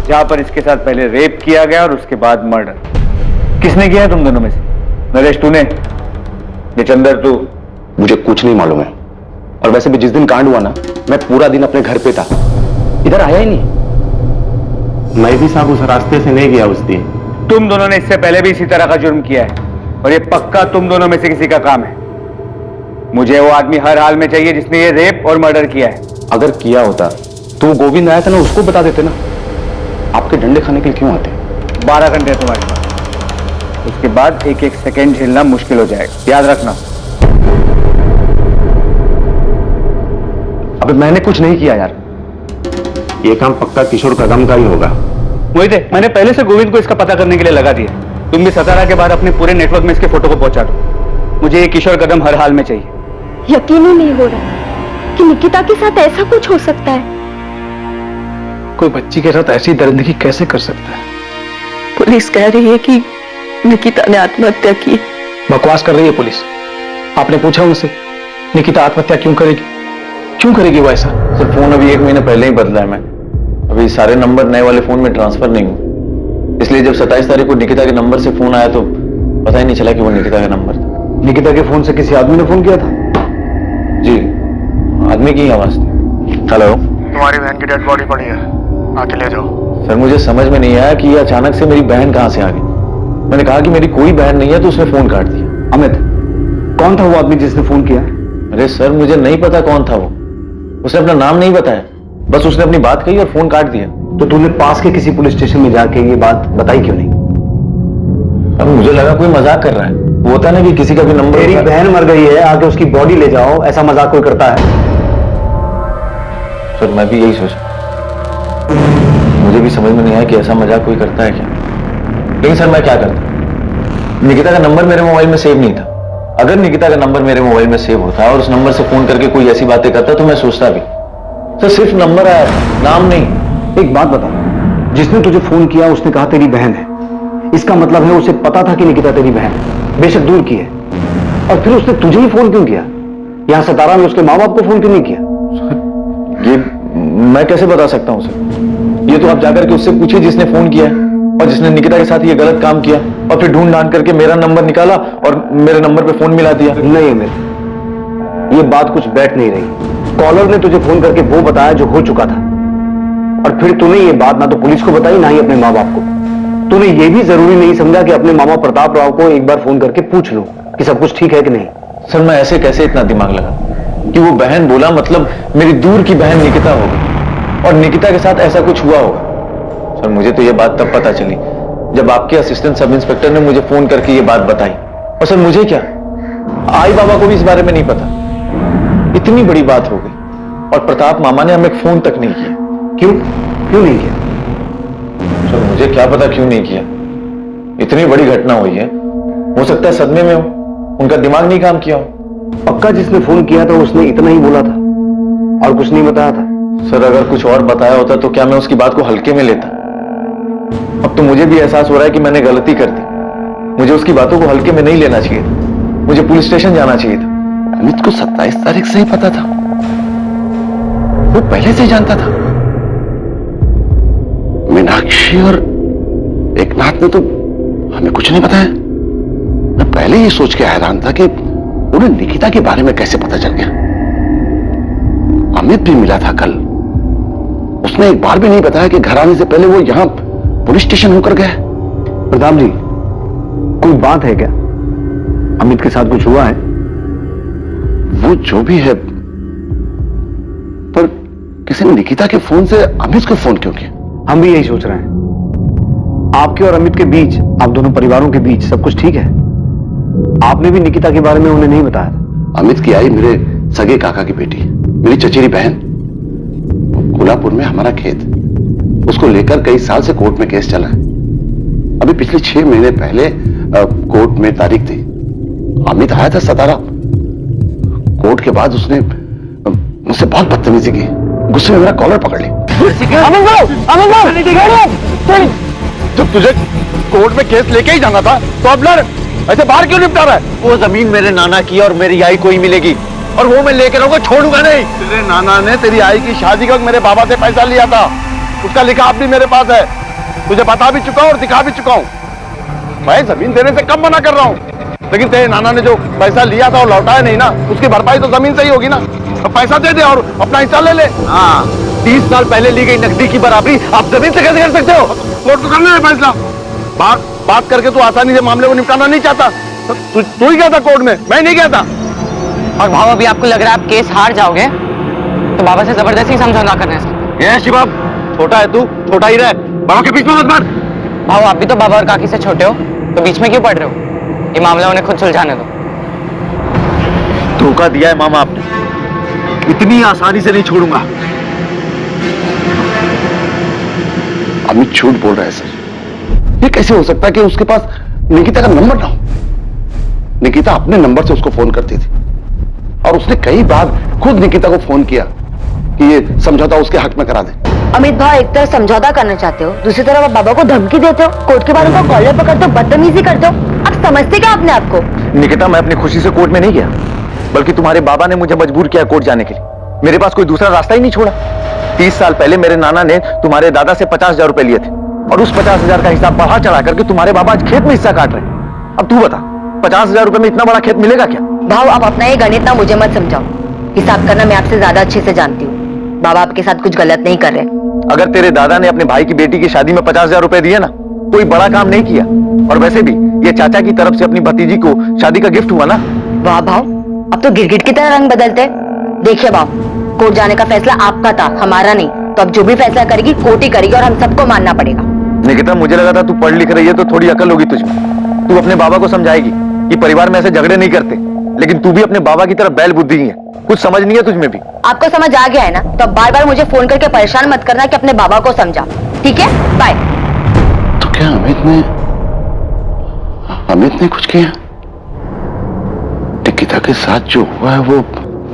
जहां पर इसके साथ पहले रेप किया गया और उसके बाद मर्डर। किसने किया है तुम दोनों में से? नरेश तूने? जितेंद्र तू? मुझे कुछ नहीं मालूम है। और वैसे भी जिस दिन कांड हुआ ना, मैं पूरा दिन अपने घर पे था, इधर आया ही नहीं। मैं भी साहब उस रास्ते से नहीं गया उस दिन। तुम दोनों ने इससे पहले भी इसी तरह का जुर्म किया है और ये पक्का तुम दोनों में से किसी का काम है। मुझे वो आदमी हर हाल में चाहिए जिसने ये रेप और मर्डर किया है। अगर किया होता तो वो गोविंद आया था ना, उसको बता देते ना। आपके डंडे खाने के लिए क्यों आते? 12 घंटे तुम्हारे पास, उसके बाद एक एक सेकेंड झेलना मुश्किल हो जाएगा, याद रखना। अबे मैंने कुछ नहीं किया यार। ये काम पक्का किशोर कदम का ही होगा। मोहित, मैंने पहले से गोविंद को इसका पता करने के लिए लगा दिया। तुम भी सतारा के बाद अपने पूरे नेटवर्क में इसके फोटो को पहुंचा दो। मुझे ये किशोर कदम हर हाल में चाहिए। यकीन ही नहीं हो रहा कि निकिता के साथ ऐसा कुछ हो सकता है। कोई बच्ची के साथ ऐसी दरिंदगी कैसे कर सकता है? पुलिस कह रही है कि निकिता ने आत्महत्या की। बकवास कर रही है पुलिस। आपने पूछा उनसे निकिता आत्महत्या क्यों करेगी? क्यों करेगी वो ऐसा? सर, फोन अभी 1 महीने पहले ही बदला है। मैं अभी सारे नंबर नए वाले फोन में ट्रांसफर नहीं हूँ, इसलिए जब 27 तारीख को निकिता के नंबर से फोन आया तो पता ही नहीं चला कि वो निकिता का नंबर था। निकिता के फोन से किसी आदमी ने फोन किया था? जी, आदमी की आवाज थी। हेलो, तुम्हारी बहन की डेड बॉडी पड़ी है, आके ले जाओ। सर, मुझे समझ में नहीं आया कि ये अचानक से मेरी बहन कहां से आ गई। मैंने कहा कि मेरी कोई बहन नहीं है तो उसने फोन काट दिया। अमित, कौन था वो आदमी जिसने फोन किया? अरे सर, मुझे नहीं पता कौन था वो। उसने अपना नाम नहीं बताया, बस उसने अपनी बात कही और फोन काट दिया। तो तूने पास के किसी पुलिस स्टेशन में जाके ये बात बताई क्यों नहीं? अब मुझे लगा कोई मजाक कर रहा है। वो होता ना कि किसी का भी नंबर। तेरी बहन मर गई है, आके उसकी बॉडी ले जाओ, ऐसा मजाक कोई करता है? सर, मैं भी यही सोचा। मुझे भी समझ में नहीं आया कि ऐसा मजाक कोई करता है क्या। लेकिन सर, मैं क्या करता? निकिता का नंबर मेरे मोबाइल में सेव नहीं था। अगर निकिता का नंबर मेरे मोबाइल में सेव होता और उस नंबर से फोन करके कोई ऐसी बातें करता तो मैं सोचता भी। तो सिर्फ नंबर आया था, नाम नहीं। एक बात बता, जिसने तुझे फोन किया उसने कहा तेरी बहन है, इसका मतलब है उसे पता था कि निकिता तेरी बहन है, बेशक दूर की है। और फिर उसने तुझे ही फोन क्यों किया? यहां सतारा में उसके माँ बाप को फोन क्यों नहीं किया? ये मैं कैसे बता सकता हूं सर? ये तो आप जाकर के उससे पूछिए जिसने फोन किया है और जिसने निकिता के साथ ये गलत काम किया और फिर ढूंढ ढांड करके मेरा नंबर निकाला और मेरे नंबर पे फोन मिला दिया। नहीं अमित, ये बात कुछ बैठ नहीं रही। कॉलर ने तुझे फोन करके वो बताया जो हो चुका था, और फिर तूने ये बात ना तो पुलिस को बताई ना ही अपने माँ बाप को। तूने ये भी जरूरी नहीं समझा कि अपने मामा प्रताप राव को एक बार फोन करके पूछ लो कि सब कुछ ठीक है कि नहीं। सर, मैं ऐसे कैसे इतना दिमाग लगा कि वो बहन बोला मतलब मेरी दूर की बहन निकिता होगी और निकिता के साथ ऐसा कुछ हुआ होगा। सर, मुझे तो ये बात तब पता चली जब आपके असिस्टेंट सब इंस्पेक्टर ने मुझे फोन करके ये बात बताई। और सर मुझे क्या, आई बाबा को भी इस बारे में नहीं पता। इतनी बड़ी बात हो गई और प्रताप मामा ने हमें फोन तक नहीं किया। क्यों नहीं किया? सर मुझे क्या पता क्यों नहीं किया। इतनी बड़ी घटना हुई है, हो सकता है सदमे में हो, उनका दिमाग नहीं काम किया हो। पक्का जिसने फोन किया था उसने इतना ही बोला था और कुछ नहीं बताया था? सर अगर कुछ और बताया होता तो क्या मैं उसकी बात को हल्के में लेता? अब तो मुझे भी एहसास हो रहा है कि मैंने गलती कर दी। मुझे उसकी बातों को हल्के में नहीं लेना चाहिए था, मुझे पुलिस स्टेशन जाना चाहिए था। अमित को 27 तारीख से ही पता था, वो पहले से ही जानता था। मीनाक्षी और एकनाथ ने तो हमें कुछ नहीं बताया। मैं पहले ही सोच के हैरान था कि उन्हें निकिता के बारे में कैसे पता चल गया। अमित भी मिला था कल, उसने एक बार भी नहीं बताया कि घर आने से पहले वो यहां पुलिस स्टेशन होकर गया। प्रताप जी, कोई बात है क्या? अमित के साथ कुछ हुआ है? वो जो भी है, पर किसी ने निकिता के फोन से अमित को फोन क्यों किया? हम भी यही सोच रहे हैं। आपके और अमित के बीच, आप दोनों परिवारों के बीच सब कुछ ठीक है? आपने भी निकिता के बारे में उन्हें नहीं बताया था? अमित की आई मेरे सगे काका की बेटी, मेरी चचेरी बहन। कोल्हापुर में हमारा खेत, उसको लेकर कई साल से कोर्ट में केस चला है। अभी पिछले 6 महीने पहले कोर्ट में तारीख थी। अमित आया था सतारा। कोर्ट के बाद उसने मुझसे बहुत बदतमीजी की, गुस्से में मेरा कॉलर पकड़ ली। जब तुझे कोर्ट में केस लेके ही जाना था तो अब लड़, ऐसे बाहर क्यों निपटा रहा है? वो जमीन मेरे नाना की और मेरी आई को ही मिलेगी और वो मैं लेकर रहूंगा, छोड़ूंगा नहीं। तेरे नाना ने तेरी आई की शादी का मेरे बाबा से पैसा लिया था, उसका लिखा भी मेरे पास है। तुझे बता भी चुका हूं और दिखा भी चुका हूं। मैं जमीन देने से कम मना कर रहा हूं, लेकिन तेरे नाना ने जो पैसा लिया था और लौटाया नहीं ना, उसकी भरपाई तो जमीन से ही होगी ना। तो पैसा दे दे और अपना हिस्सा ले ले। हाँ, 30 साल पहले ली गई नकदी की बराबरी आप जमीन से कैसे कर सकते हो? कोर्ट को करना है फैसला। बात करके तू आसानी से मामले को निपटाना नहीं चाहता। तू ही गया था कोर्ट में, मैं नहीं गया था। और भाव अभी आपको लग रहा है आप केस हार जाओगे तो बाबा से जबरदस्ती समझौता करने से? ये शिवम, छोटा है तू, छोटा ही रह, बाबा के बीच में मत मार। भाव आप भी तो बाबा और काकी से छोटे हो, तो बीच में क्यों पड़ रहे हो? ये मामला उन्हें खुद सुलझाने दो। धोखा दिया है मामा आपने, इतनी आसानी से नहीं छोड़ूंगा। अमित झूठ बोल रहा है सर। ये कैसे हो सकता है कि उसके पास निकिता का नंबर ना हो? निकिता अपने नंबर से उसको फोन करती थी और उसने कई बार खुद निकिता को फोन किया कि ये समझौता उसके हक में करा दे। अमित भाई, एक तरफ समझौता करना चाहते हो, दूसरी तरफ आप बाबा को धमकी देते हो, कोर्ट के बाद उनको कॉलर पकड़ते हो, बदतमीजी करते हो। आप समझते क्या अपने आप को? निकिता, मैं अपनी खुशी से कोर्ट में नहीं गया, बल्कि तुम्हारे बाबा ने मुझे मजबूर किया कोर्ट जाने के लिए। मेरे पास कोई दूसरा रास्ता ही नहीं छोड़ा। 30 साल पहले मेरे नाना ने तुम्हारे दादा से 50,000 रुपए लिए थे और उस 50,000 का हिसाब बढ़ा चढ़ा करके तुम्हारे बाबा आज खेत में हिस्सा काट रहे हैं। अब तू बता, 50,000 रुपए में इतना बड़ा खेत मिलेगा क्या? भाव, आप अपना ये गणित ना मुझे मत समझाओ। हिसाब करना मैं आपसे ज्यादा अच्छे से जानती हूँ। बाबा आपके साथ कुछ गलत नहीं कर रहे। अगर तेरे दादा ने अपने भाई की बेटी की शादी में 50,000 रुपए दिए ना, कोई बड़ा काम नहीं किया। और वैसे भी ये चाचा की तरफ से अपनी भतीजी को शादी का गिफ्ट हुआ ना। वाह भाव, अब तो गिरगिट की तरह रंग बदलते। देखिए भाव, कोर्ट जाने का फैसला आपका था, हमारा नहीं। तो अब जो भी फैसला करेगी कोर्ट ही करेगी और हम सबको मानना पड़ेगा। निकिता, मुझे लगा था तू पढ़ लिख रही है तो थोड़ी अकल होगी तुझमें। तू अपने बाबा को समझाएगी कि परिवार में ऐसे झगड़े नहीं करते, लेकिन तू भी अपने बाबा की तरह बैल बुद्धि ही है, कुछ समझ नहीं है तुझमें भी। आपको समझ आ गया है ना? तो बार बार मुझे फोन करके परेशान मत करना कि अपने बाबा को समझा, ठीक है? बाय। तो क्या अमित ने कुछ किया? निकिता के साथ जो हुआ है वो...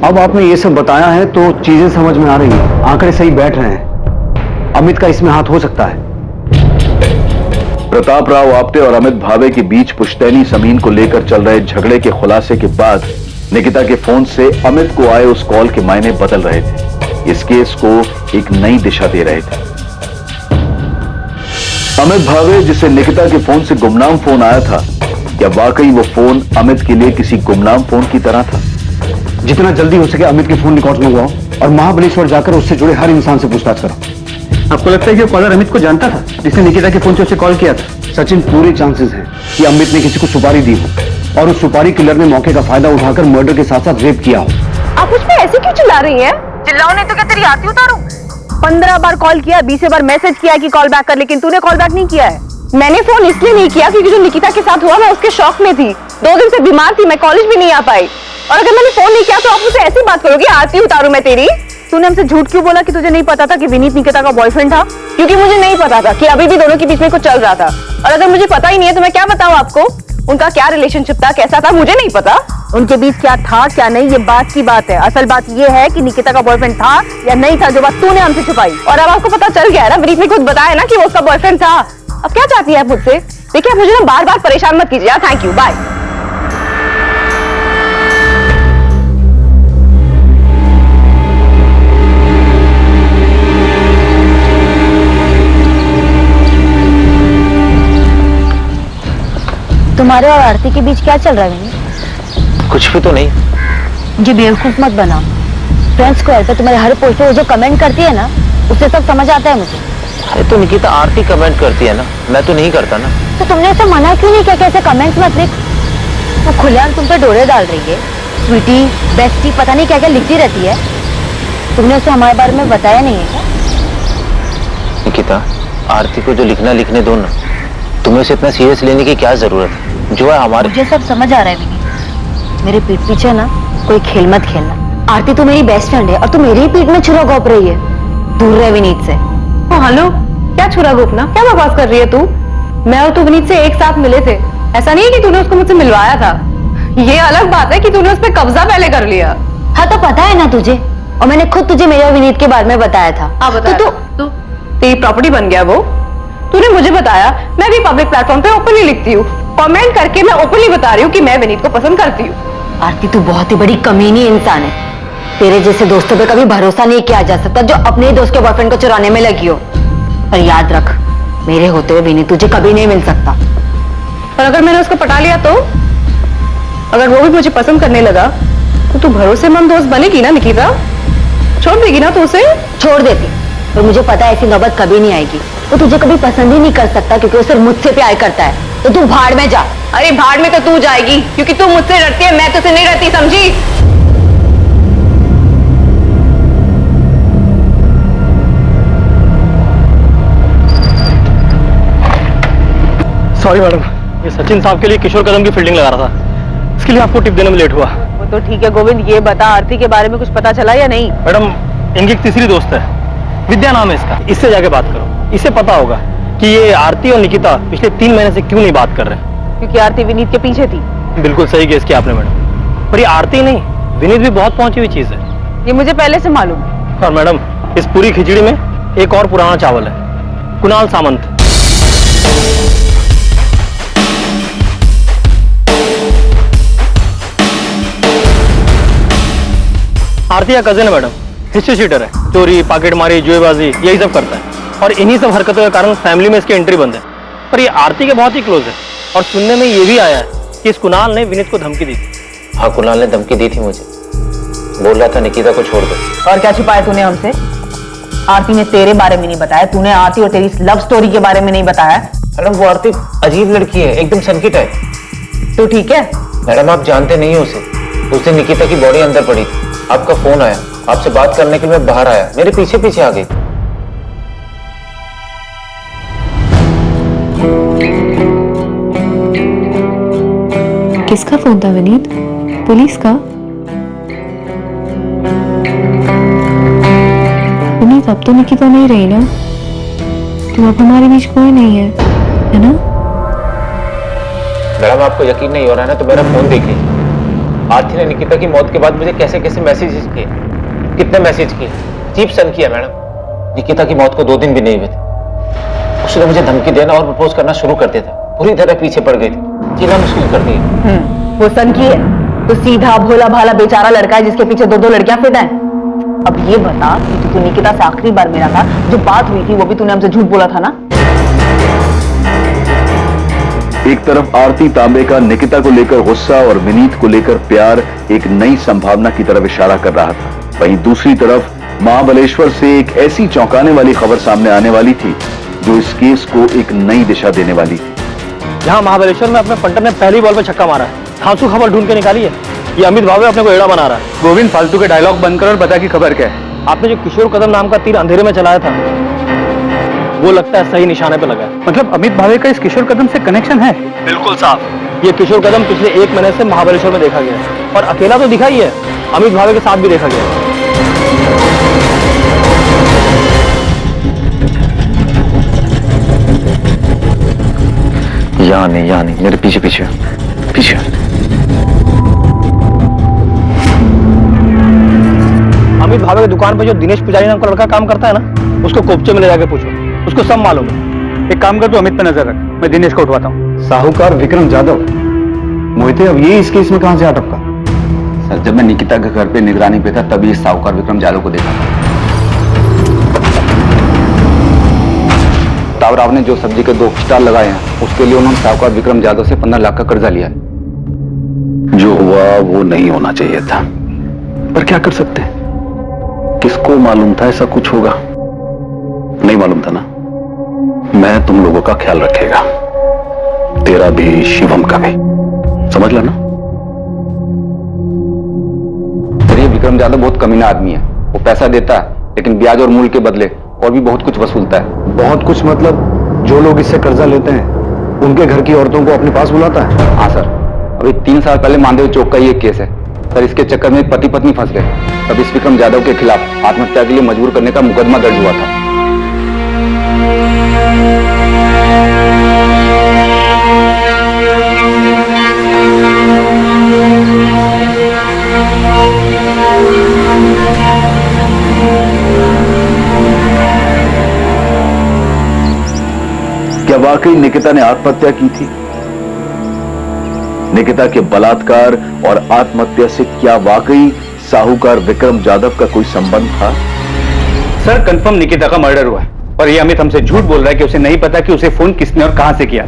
अब आपने ये सब बताया है तो चीजें समझ में आ रही हैं, आंकड़े सही बैठ रहे हैं। अमित का इसमें हाथ हो सकता है। प्रताप राव आप्टे और अमित भावे के बीच पुश्तैनी जमीन को लेकर चल रहे झगड़े के खुलासे के बाद निकिता के फोन से अमित को आए उस कॉल के मायने बदल रहे थे, इस केस को एक नई दिशा दे रहे थे। अमित भावे जिसे निकिता के फोन से गुमनाम फोन आया था, क्या वाकई वो फोन अमित के लिए किसी गुमनाम फोन की तरह था? जितना जल्दी हो सके अमित के फोन रिकॉर्ड मंगवाओ और महाबलेश्वर जाकर उससे जुड़े हर इंसान से पूछताछ करो। आपको लगता है कि कॉलर अमित को जानता था जिसने निकिता के फोन से उसे कॉल किया था? सचिन, पूरे चांसेस हैं कि अमित ने किसी को सुपारी दी हो और उस सुपारी किलर ने मौके का फायदा उठाकर मर्डर के साथ साथ रेप किया हो। आप मुझ पे ऐसे क्यों चिल्ला रही हैं? चिल्लाओ नहीं तो क्या तेरी आती उतारूं? 15 बार कॉल किया, 20 बार मैसेज किया कि कॉल बैक कर, लेकिन तूने कॉल बैक नहीं किया है। मैंने फोन इसलिए नहीं किया क्योंकि जो निकिता के साथ हुआ मैं उसके शौक में थी। 2 दिन से बीमार थी, मैं कॉलेज भी नहीं आ पाई। और अगर मैंने फोन नहीं किया तो आप मुझसे ऐसी बात करोगे, आरती उतारू मैं तेरी? तूने हमसे झूठ क्यों बोला कि तुझे नहीं पता था कि विनीत निकिता का बॉयफ्रेंड था? क्योंकि मुझे नहीं पता था कि अभी भी दोनों के बीच में कुछ चल रहा था। और अगर मुझे पता ही नहीं है तो मैं क्या बताऊं आपको? उनका क्या रिलेशनशिप था, कैसा था, मुझे नहीं पता। उनके बीच क्या था क्या नहीं ये बात की बात है। असल बात ये है कि निकिता का बॉयफ्रेंड था या नहीं था, जो बात तूने हमसे छुपाई। और अब आपको पता चल गया है ना, विनीत ने खुद बताया ना कि वो उसका बॉयफ्रेंड था। अब क्या चाहती है आप मुझसे? देखिए आप मुझे ना बार बार परेशान मत कीजिए। Thank you, bye. तुम्हारे और आरती के बीच क्या चल रहा है विनीत? कुछ भी तो नहीं। मुझे बेवकूफ मत बनाओ। फ्रेंड्स को पे तुम्हारे हर पोस्ट पे वो जो कमेंट करती है ना, उससे सब समझ आता है मुझे। अरे तो निकिता आरती कमेंट करती है ना, मैं तो नहीं करता ना। तो तुमने ऐसे मना क्यों नहीं किया कि ऐसे कमेंट्स मत लिख? वो खुलेआम तुम पे डोरे डाल रही है। स्वीटी, बेस्टी, पता नहीं क्या क्या लिखती रहती है। तुमने उसे हमारे बारे में बताया नहीं है क्या? निकिता, आरती को जो लिखना लिखने दो ना, तुम्हें उसे इतना सीरियस लेने की क्या जरूरत है? जो है हमारे। मुझे सब समझ आ रहा है विनीत, मेरे पीठ पीछे ना कोई खेल मत खेलना। आरती तो मेरी बेस्ट फ्रेंड है और तू मेरी ही पीठ में छुरा घोंप रही है। दूर रहे विनीत से। हेलो, क्या छुरा घोंपना? क्या बकवास कर रही है तू? मैं और तू विनीत से एक साथ मिले थे। ऐसा नहीं है कि तूने उसको मुझसे मिलवाया था। ये अलग बात है कि तूने उस पर कब्जा पहले कर लिया। हाँ तो पता है ना तुझे, और मैंने खुद तुझे मेरे और विनीत के बारे में बताया था। तो तू तेरी प्रॉपर्टी बन गया वो? तूने मुझे बताया। मैं भी पब्लिक प्लेटफॉर्म पे ओपनली लिखती हूँ, कमेंट करके मैं ओपनली बता रही हूँ कि मैं विनीत को पसंद करती हूँ। आरती तू बहुत ही बड़ी कमीनी इंसान है। तेरे जैसे दोस्तों पे कभी भरोसा नहीं किया जा सकता जो अपने ही दोस्त के बॉयफ्रेंड को चुराने में लगी हो। पर याद रख, मेरे होते हुए विनीत तुझे कभी नहीं मिल सकता। और अगर मैंने उसको पटा लिया तो? अगर वो भी मुझे पसंद करने लगा तो तू भरोसेमंद दोस्त बनेगी ना निकिता? छोड़ देगी ना तो उसे? छोड़ देती, पर मुझे पता है ऐसी नौबत कभी नहीं आएगी। वो तुझे कभी पसंद ही नहीं कर सकता क्योंकि वो सिर्फ मुझसे प्यार करता है। तो तू भाड़ में जा। अरे भाड़ में तो तू जाएगी क्योंकि तू मुझसे डरती है, मैं तुझसे नहीं डरती, समझी? सॉरी मैडम, ये सचिन साहब के लिए किशोर कदम की फील्डिंग लगा रहा था, इसके लिए आपको टिप देने में लेट हुआ। वो तो ठीक है गोविंद, ये बता आरती के बारे में कुछ पता चला या नहीं? मैडम, इनकी एक तीसरी दोस्त है, विद्या नाम है इसका। इससे जाके बात करो, इसे पता होगा कि ये आरती और निकिता पिछले 3 महीने से क्यों नहीं बात कर रहे। क्योंकि आरती विनीत के पीछे थी। बिल्कुल सही गेस किया आपने मैडम, पर ये आरती नहीं, विनीत भी बहुत पहुंची हुई चीज है। ये मुझे पहले से मालूम है। और मैडम, इस पूरी खिचड़ी में एक और पुराना चावल है, कुणाल सामंत। आरती का कजिन है मैडम, हिस्ट्री शीटर है, चोरी, पॉकेटमारी, जुएबाजी यही सब करता है। और इन्हीं सब हरकतों के कारण फैमिली में इसकी एंट्री बंद है। पर ये आरती के बहुत ही क्लोज है और सुनने में ये भी आया है कि इस कुणाल ने विनीत को धमकी दी थी। हाँ, कुणाल ने धमकी दी थी मुझे, बोल रहा था निकिता को छोड़ दो। और क्या छिपाया तूने हमसे? आरती ने तेरे बारे में नहीं बताया, तूने आरती और तेरी लव स्टोरी के बारे में नहीं बताया। मैडम, वो आरती अजीब लड़की है, एकदम सनकी टाइप। तो ठीक है मैडम, आप जानते नहीं हो उसे। उस दिन निकिता की बॉडी अंदर पड़ी थी, आपका फोन आया, आपसे बात करने के लिए मैं बाहर आया, मेरे पीछे पीछे आ गई। किसका फोन था विनीत? पुलिस का? विनीत, अब तो निकिता नहीं रही ना, तो अब हमारे बीच कोई नहीं है ना? मैडम, आपको यकीन नहीं हो रहा है ना, तो मेरा फोन देखिए। आरती ने निकिता की मौत के बाद मुझे कैसे कैसे मैसेजेस किए, कितने मैसेज किए, अजीब सन किया मैडम। निकिता की मौत को 2 दिन भी नहीं हुए थे, उसने मुझे धमकी देना और प्रपोज करना शुरू कर दिया था, पूरी तरह पीछे पड़ गई थी, जीना मुश्किल कर दिया। वो सन की है तो सीधा भोला भाला बेचारा लड़का है जिसके पीछे 2 लड़कियां फिदा हैं। अब ये बता कि तू निकिता से आखिरी बार मिला था, जो बात हुई थी वो भी तूने हमसे झूठ बोला था ना? एक तरफ आरती तांबे का निकिता को लेकर गुस्सा और विनीत को लेकर प्यार एक नई संभावना की तरफ इशारा कर रहा था, वहीं दूसरी तरफ महाबलेश्वर से एक ऐसी चौंकाने वाली खबर सामने आने वाली थी जो इस केस को एक नई दिशा देने वाली थी। यहाँ महाबलेश्वर में अपने पंटर ने पहली बॉल पे छक्का मारा है, धांसू खबर ढूंढ के निकाली है। ये अमित भावे अपने को एड़ा बना रहा है। गोविंद, फालतू के डायलॉग बंद कर और बता कि खबर क्या है। आपने जो किशोर कदम नाम का तीर अंधेरे में चलाया था, वो लगता है सही निशाने पे लगा है। मतलब अमित भावे का इस किशोर कदम से कनेक्शन है? बिल्कुल साहब। ये किशोर कदम पिछले 1 महीने से महाबलेश्वर में देखा गया है और अकेला तो दिखा ही है, अमित भावे के साथ भी देखा गया है। यहाँ नहीं, मेरे पीछे पीछे पीछे। अमित भावे की दुकान पे जो दिनेश पुजारी नाम का लड़का काम करता है ना, उसको कोपचे में ले जाके पूछो, उसको सब मालूम है। एक काम कर, तू अमित पे नजर रख, मैं दिनेश को उठवाता हूँ। साहूकार विक्रम जाधव, मोहिते अब ये इस केस में कहां से आ टपका? सर, जब मैं निकिता के घर पे निगरानी पे था तभी इस साहूकार विक्रम जाधव को देखा था। तावराव ने जो सब्जी के 2 स्टॉल लगाए हैं उसके लिए उन्होंने साहूकार विक्रम जाधव से 15 लाख का कर्जा लिया है। जो हुआ वो नहीं होना चाहिए था, पर क्या कर सकते हैं? किसको मालूम था ऐसा कुछ होगा? नहीं मालूम था ना। मैं तुम लोगों का ख्याल रखेगा, तेरा भी शिवम का भी, समझ ला ना। ये विक्रम जाधव बहुत कमीना आदमी है। वो पैसा देता है लेकिन ब्याज और मूल के बदले और भी बहुत कुछ वसूलता है। बहुत कुछ मतलब जो लोग इससे कर्जा लेते हैं उनके घर की औरतों को अपने पास बुलाता है? हाँ सर, अभी 3 साल पहले मानदेव चौक का ये केस है सर। इसके चक्कर में पति पत्नी फंस गए, तब इस विक्रम जाधव के खिलाफ आत्महत्या के लिए मजबूर करने का मुकदमा दर्ज हुआ था। क्या वाकई निकिता ने आत्महत्या की थी? निकिता के बलात्कार और आत्महत्या से क्या वाकई साहूकार विक्रम जाधव का कोई संबंध था? सर, कंफर्म निकिता का मर्डर हुआ है और ये अमित हमसे झूठ बोल रहा है कि उसे नहीं पता कि उसे फोन किसने और कहां से किया।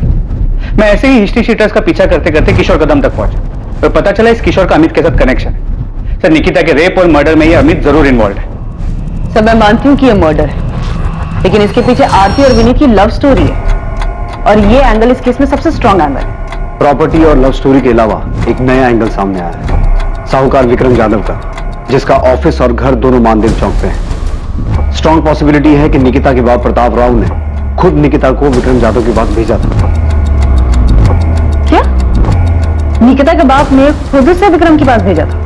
मैं ऐसे ही हिस्ट्री शीटर्स का पीछा करते करते किशोर कदम तक पहुंचा और पता चला इस किशोर का अमित के साथ कनेक्शन है। सर, निकिता के रेप और मर्डर में ये अमित जरूर इन्वॉल्व है। सर, मैं मानती हूँ कि ये मर्डर है, लेकिन इसके पीछे आरती और विनी की लव स्टोरी है और ये एंगल इस केस में सबसे स्ट्रॉन्ग एंगल है। प्रॉपर्टी और लव स्टोरी के अलावा एक नया एंगल सामने आया है, साहूकार विक्रम जाधव का, जिसका ऑफिस और घर दोनों मानदेव चौक पे है। स्ट्रॉन्ग पॉसिबिलिटी है कि निकिता के बाप प्रताप राव ने खुद निकिता को विक्रम जाधव के पास भेजा था। क्या? निकिता के बाप ने खुद से विक्रम के पास भेजा था?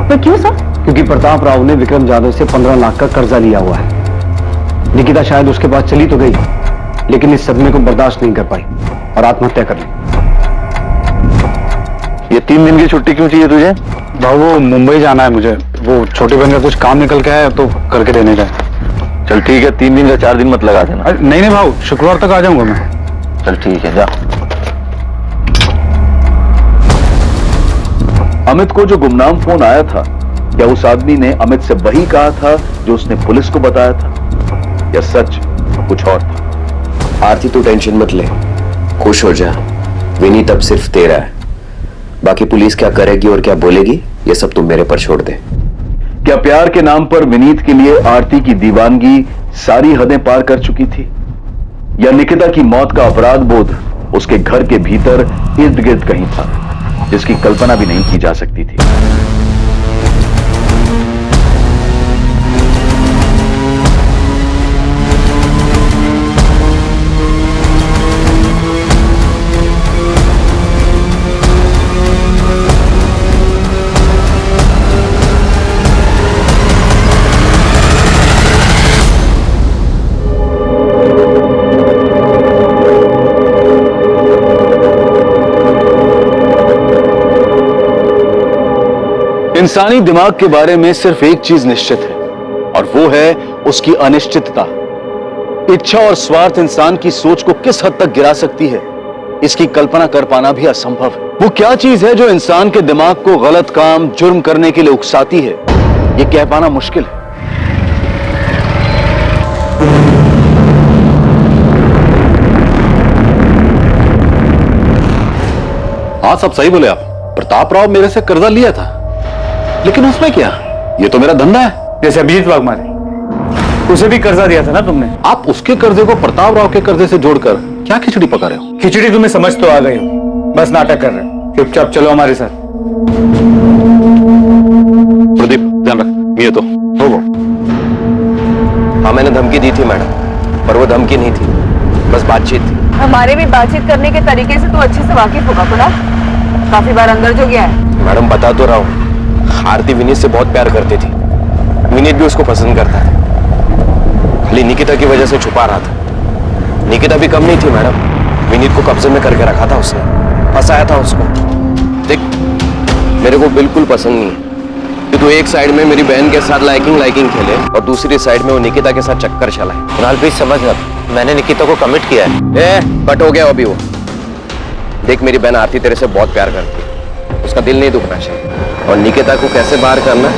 पर क्यों सर? क्योंकि प्रताप राव ने विक्रम जाधव से 15 लाख का कर्जा लिया हुआ है। निकिता शायद उसके पास चली तो गई, लेकिन इस सदमे को बर्दाश्त नहीं कर पाई और आत्महत्या कर ली। ये 3 दिन की छुट्टी क्यों चाहिए तुझे? भाऊ, वो मुंबई जाना है मुझे, वो छोटे बहन का कुछ काम निकल के है तो करके देने का है। चल ठीक है, 3 दिन या 4 दिन मत लगा देना। नहीं भाऊ, शुक्रवार तक आ जाऊंगा मैं। चल ठीक है, जा। अमित को जो गुमनाम फोन आया था, क्या उस आदमी ने अमित से वही कहा था जो उसने पुलिस को बताया था, या सच कुछ और था? आरती, तू टेंशन मत ले, खुश हो जा। विनी तब सिर्फ तेरा है, बाकी पुलिस क्या करेगी और क्या बोलेगी ये सब तुम मेरे पर छोड़ दे। क्या प्यार के नाम पर विनीत के लिए आरती की दीवानगी सारी हदें पार कर चुकी थी, या निकिता की मौत का अपराध बोध उसके घर के भीतर इर्द गिर्द कहीं था, जिसकी कल्पना भी नहीं की जा सकती थी? इंसानी दिमाग के बारे में सिर्फ एक चीज निश्चित है, और वो है उसकी अनिश्चितता। इच्छा और स्वार्थ इंसान की सोच को किस हद तक गिरा सकती है, इसकी कल्पना कर पाना भी असंभव है। वो क्या चीज है जो इंसान के दिमाग को गलत काम, जुर्म करने के लिए उकसाती है, ये कह पाना मुश्किल है। हाँ, सब सही बोले आप। प्रताप राव मेरे से कर्जा लिया था, लेकिन उसमें क्या, ये तो मेरा धंधा है। जैसे अभिजीत वाघमारे, उसे भी कर्जा दिया था ना तुमने। आप उसके कर्जे को प्रताप राव के कर्जे से जोड़कर क्या खिचड़ी पका रहे हो? खिचड़ी तुम्हें समझ तो आ गई हो, बस नाटक कर रहे हो। चुपचाप चलो हमारे साथ। प्रदीप, ध्यान रख, ये तो हाँ, मैंने धमकी दी थी मैडम, पर वो धमकी नहीं थी, बस बातचीत थी। हमारे भी बातचीत करने के तरीके से तो अच्छे से वाकिफ होगा कुणाल। काफी बार अंदर जो गया है। मैडम बता तो रहा हूँ, आरती विनीत से बहुत प्यार करती थी, विनीत भी उसको पसंद करता था, खाली निकिता की वजह से छुपा रहा था। निकिता भी कम नहीं थी मैडम, विनीत को कब्जे में करके रखा था उसने, फंसाया था उसको। देख मेरे को बिल्कुल पसंद नहीं है कि तू एक साइड में मेरी बहन के साथ लाइकिंग खेले और दूसरी साइड में वो निकिता के साथ चक्कर चलाए। कुणाल प्लीज समझ मत, मैंने निकिता को कमिट किया है। बट हो गया अभी वो। देख मेरी बहन आरती तेरे से बहुत प्यार करती है, उसका दिल नहीं दुखना चाहिए, और निकिता को कैसे बाहर करना